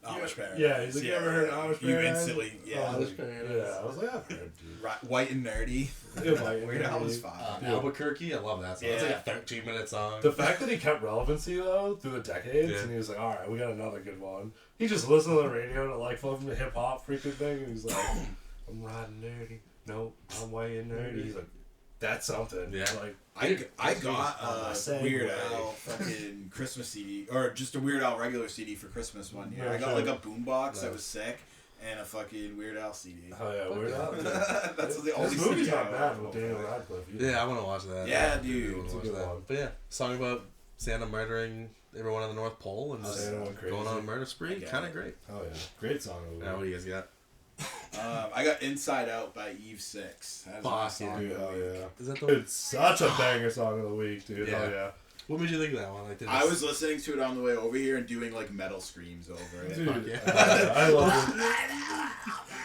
Amish Paradise. yeah, he's like, you ever heard Amish You Paradise? instantly, yeah. Amish Paradise. Yeah, I was like, I've heard, dude. White and nerdy. Yeah, White and Weird Al was Nerdy. fine. Yeah. Albuquerque, I love that song. It's like Yeah. a 13-minute song. The fact that he kept relevancy though through the decades, Yeah. and he was like, "All right, we got another good one." He just listened to the radio to like fucking hip hop freaking thing, and he's like, "I'm riding nerdy, no, I'm white and nerdy." He's like, "That's something." Yeah. like I got a Segue. Weird Al fucking Christmas CD, or just a Weird Al regular CD for Christmas one year. Yeah, I got sure. like a boombox that Nice. was sick, and a fucking Weird Al CD. oh yeah, Weird Al. That's the only This movie's CD I not bad own. with Daniel Radcliffe. either. Yeah, I want to watch that. Yeah, I really dude, wanna it's a watch good that. one. But yeah, song about Santa murdering everyone on the North Pole and just Santa went crazy. going on a murder spree. Yeah. Kind of great. Oh yeah, great song. Of the Now, what week. do you guys got? I got Inside Out by Eve Six. That is my Fuck, song Dude, of the hell week. yeah. Is that the It's such a banger song of the week, dude. Yeah. Hell yeah. What made you think of that one? Like, I was listening to it on the way over here and doing like metal screams over it. Dude, yeah. I love it.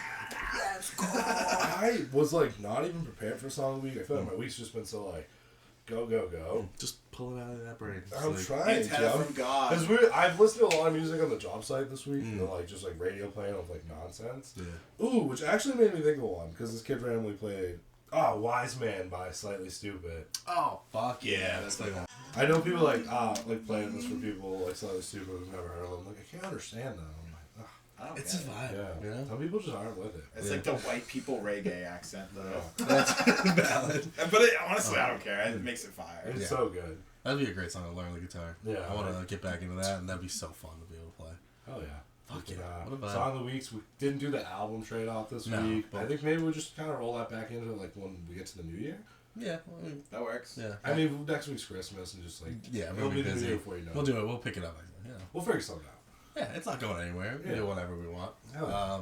I was like not even prepared for song of the week. I feel like my week's just been so like, go, go, go. just pull it out of that brain. It's I'm like- trying Antenna to. from God. Because I've listened to a lot of music on the job site this week, and like just like radio playing of like nonsense. Yeah. Ooh, which actually made me think of one because this kid randomly played "Wise Man" by Slightly Stupid. Oh, fuck yeah. That's like, I know people like playing this for people like Slightly Stupid who've never heard of them. Like I can't understand that. I'm like, I don't it's a get it. vibe. yeah. You know? Some people just aren't with it. It's like the white people reggae accent though. That's valid. But honestly, I don't care. It makes it fire. It's Yeah. so good. That'd be a great song to learn the guitar. Yeah, I want to right. get back into that, and that'd be so fun to be able to play. Oh yeah. Fuck yeah. Freaking, What a vibe. Song of the weeks. We didn't do the album trade off this No, week. but- I think maybe we'll just kind of roll that back into like when we get to the new year. Yeah. That works. Yeah. I mean, next week's Christmas and just like Yeah, it'll we'll be the new busy. year before you know. We'll do it. We'll pick it up. Yeah. We'll figure something out. Yeah, it's not going anywhere. We Yeah. do whatever we want. Hell yeah.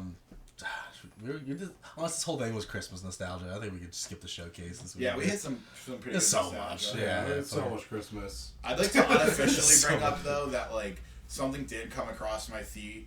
Unless this whole thing was Christmas nostalgia, I think we could skip the showcase this week. Yeah, we hit some pretty There's good so nostalgia. much, Yeah, yeah, it's so fucking- much Christmas. I'd like to unofficially So bring much. up though that like something did come across my feed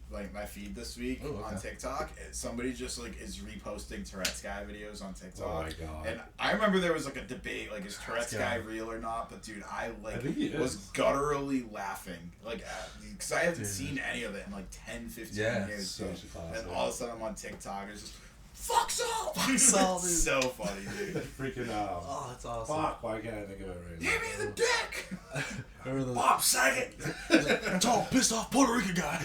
this week Oh, okay. on TikTok. Somebody just like is reposting Tourette's guy videos on TikTok. Oh my God. And I remember there was like a debate, like is Tourette's Tourette's guy guy. real or not? But dude, I I think he was is. gutturally laughing, like because I haven't Dude. seen any of it in like 10, 15 Yeah, years. such dude. a classic. And all of a sudden I'm on TikTok. It's just fuck Saul. Fuck Saul, It's dude. so funny, dude. Freaking Oh, that's awesome. fuck! Why can't I think of it right now? Give me the dick. Remember those? Bob Saget. It's all pissed off Puerto Rican guy.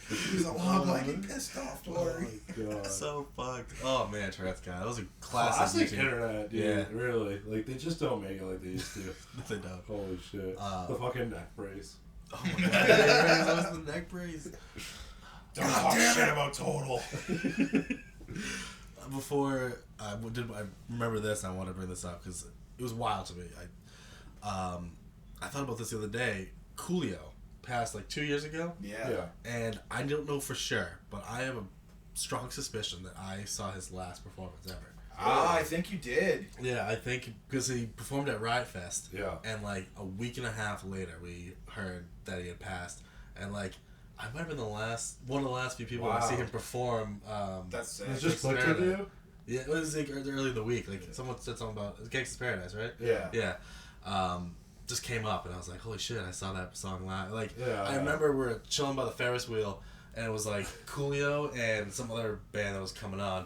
He's a lot like he pissed off, Tori. Oh my God. So fucked. Oh man, Tourette's guy. That was a Classic classic. internet, dude. Yeah. Really. Like, they just don't make it like they used to. They don't. Holy shit. the fucking neck brace. Oh my god. That was the neck brace. Don't talk shit about Total. Before I remember this, and I want to bring this up because it was wild to me. I thought about this the other day. Coolio passed like 2 years ago, Yeah. and I don't know for sure, but I have a strong suspicion that I saw his last performance ever. Ah, I think you did. Yeah, I think because he performed at Riot Fest. Yeah. And like a week and a half later, we heard that he had passed, and like I might have been one of the last few people to Wow. see him perform. That's sick. It's just Gangsta's clicked with Paradise. you? Yeah, it was like early in the week. Like someone said something about Gangsta's Paradise, right? Yeah. Yeah. Just came up, and I was like, "Holy shit! I saw that song live." Like, Yeah. I remember we were chilling by the Ferris wheel, and it was like Coolio and some other band that was coming on,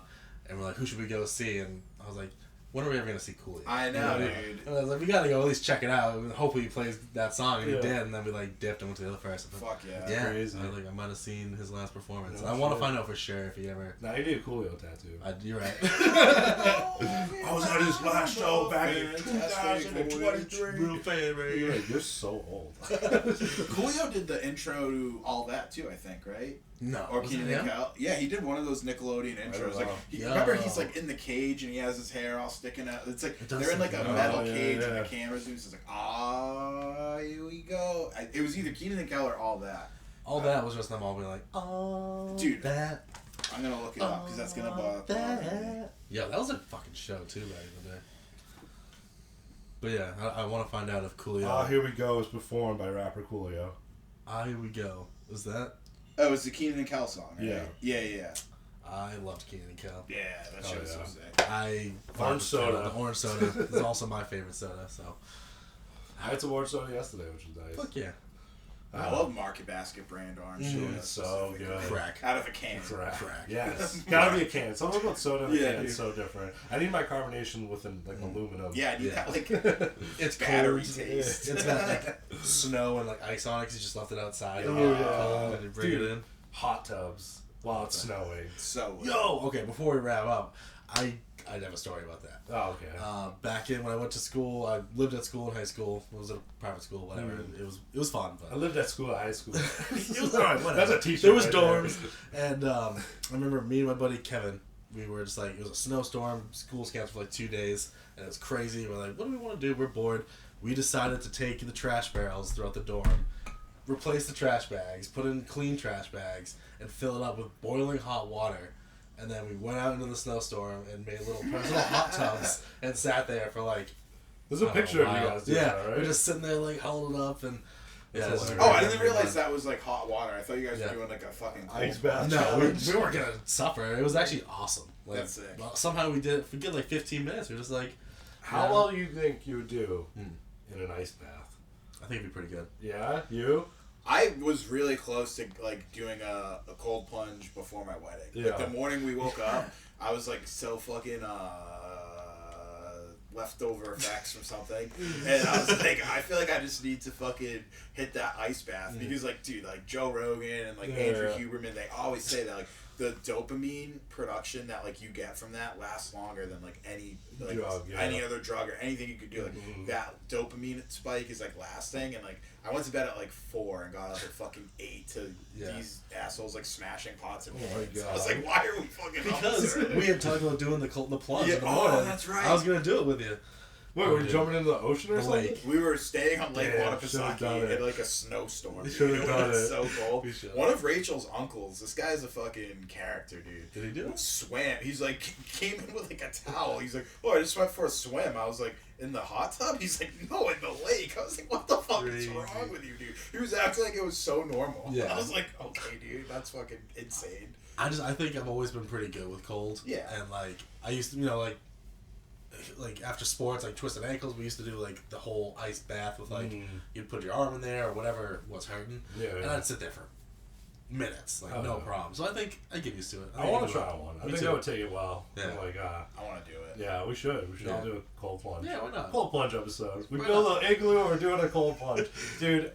and we're like, "Who should we go see?" And I was like, "When are we ever gonna see Coolio?" I know, Yeah. dude. And I was like, "We gotta go at least check it out. Hopefully, he plays that song." And Yeah. he did, and then we like dipped and went to the other Ferris. Fuck yeah. Yeah, Crazy. I, like, I might have seen his last performance. No I want to shit. find out for sure if he ever. Nah, you need a Coolio tattoo. You're right. I was at his last show back in Fantastic. 2023. Real fan, right You're here. like, you're so old. Coolio did the intro to All That too, I think, right? No, Or was Keenan it and him? Kel. Yeah, he did one of those Nickelodeon don't intros. Like, know. remember he's Yo. like in the cage and he has his hair all sticking out. It's like It does they're in like seem a familiar. metal Oh, yeah, cage and yeah. the camera zooms. It's like, ah, here we go. It was either Keenan and Kel or All That. All that was just them all being like, "Oh, Dude. that." I'm gonna look it up because that's gonna bother me. Yeah, that was a fucking show too back in the day. But yeah, I want to find out if Coolio. Ah, Here We Go is performed by rapper Coolio. Here we go. Was that? Oh, it's the Keenan and Kel song, right? Yeah. Yeah. I loved Keenan and Kel. Yeah, that shit was so yeah. sick. Orange soda. The orange soda is also my favorite soda. So. I had some orange soda yesterday, which was nice. Fuck yeah. I love Market Basket brand orange soda. It's so good. Crack. Out of a can. Crack. Crack. Yes. Gotta be a can. Something about soda in a can dude. is so different. I need my carbonation with aluminum. Yeah, I need Yeah. that like It's battery cold. taste. It's got like snow and like ice on it because you just left it outside. Oh, and yeah. and you bring Dude. it in. Hot tubs while it's snowing. So Yo, okay, before we wrap up, I have a story about that. Oh, okay. Back in when I went to school, I lived at school in high school. It was a private school, whatever. It was fun. But I lived at school, at high school. it was alright, whatever. That's a t-shirt. There was right dorms, and I remember me and my buddy Kevin. We were just like, it was a snowstorm. School's canceled for like 2 days, and it was crazy. We're like, what do we want to do? We're bored. We decided to take the trash barrels throughout the dorm, replace the trash bags, put in clean trash bags, and fill it up with boiling hot water. And then we went out into the snowstorm and made little personal hot tubs and sat there for like. There's a picture of you guys doing Yeah, that, right? we're just sitting there like holding up and. Yeah, That's it's hilarious. Oh, I very didn't realize fun. that was like hot water. I thought you guys Yeah. were doing like a fucking cold Ice bath. No, we weren't gonna suffer. It was actually awesome. Like, That's sick. well, somehow we did. We did like 15 minutes. We were just like. How Yeah. well do you think you would do in an ice bath? I think it'd be pretty good. Yeah? You? I was really close to like doing a cold plunge before my wedding. Like Yeah. the morning we woke up, I was like so fucking leftover effects from something, and I was like, I feel like I just need to fucking hit that ice bath because like, dude, like Joe Rogan and like Andrew Huberman, they always say that like the dopamine production that like you get from that lasts longer than like any like Drug, yeah. any other drug or anything you could do. Like that dopamine spike is like lasting, and like I went to bed at like 4 and got up at fucking 8 to these assholes like smashing pots and my pans. God. I was like, why are we fucking up Because this early? we had talked about doing the plunge Yeah, in the oh, morning. that's right. I was gonna do it with you. Wait, were you jumping into the ocean or The something? lake. We were staying on Lake Damn, should've Wattapisaki done it. in like a snowstorm. Should've dude. done It was it. so cold. We should've. One of Rachel's uncles, this guy's a fucking character, dude. Did he do it? Swam. He's like came in with like a towel. He's like, oh, I just went for a swim. I was like, in the hot tub? He's like, no, in the lake. I was like, what the fuck is Crazy. wrong with you, dude? He was acting like it was so normal. Yeah. I was like, okay, dude, that's fucking insane. I think I've always been pretty good with cold. Yeah. And like I used to, like after sports, like twisted ankles, we used to do like the whole ice bath with like you'd put your arm in there or whatever was hurting, and I'd sit there for minutes, like no problem. So I think I get used to it. I want to try one. I Me think too. I would take it well. Yeah. Like, I want to do it. yeah, we should. We should all Yeah. do a cold plunge. Yeah, why not? Cold plunge episode. We Why build not? an igloo and we're doing a cold plunge. Dude,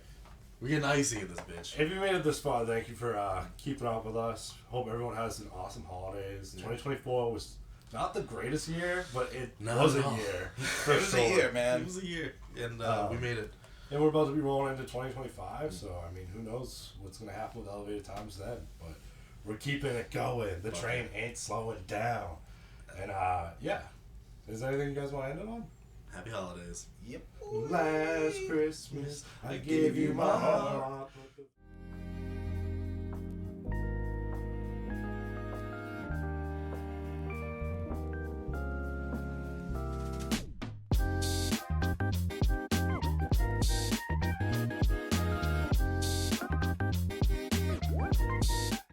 We're getting icy in this bitch. if you made it this far, thank you for keeping up with us. Hope everyone has an awesome holidays. 2024 was not the greatest year, but it was a year. For It was sure. a year, It man. was a year, and we made it. And we're about to be rolling into 2025, so I mean, who knows what's going to happen with elevated times then. But we're keeping it going. The train ain't slowing down. And yeah. Is there anything you guys want to end it on? Happy holidays. Yep. Last Christmas, I gave you my heart.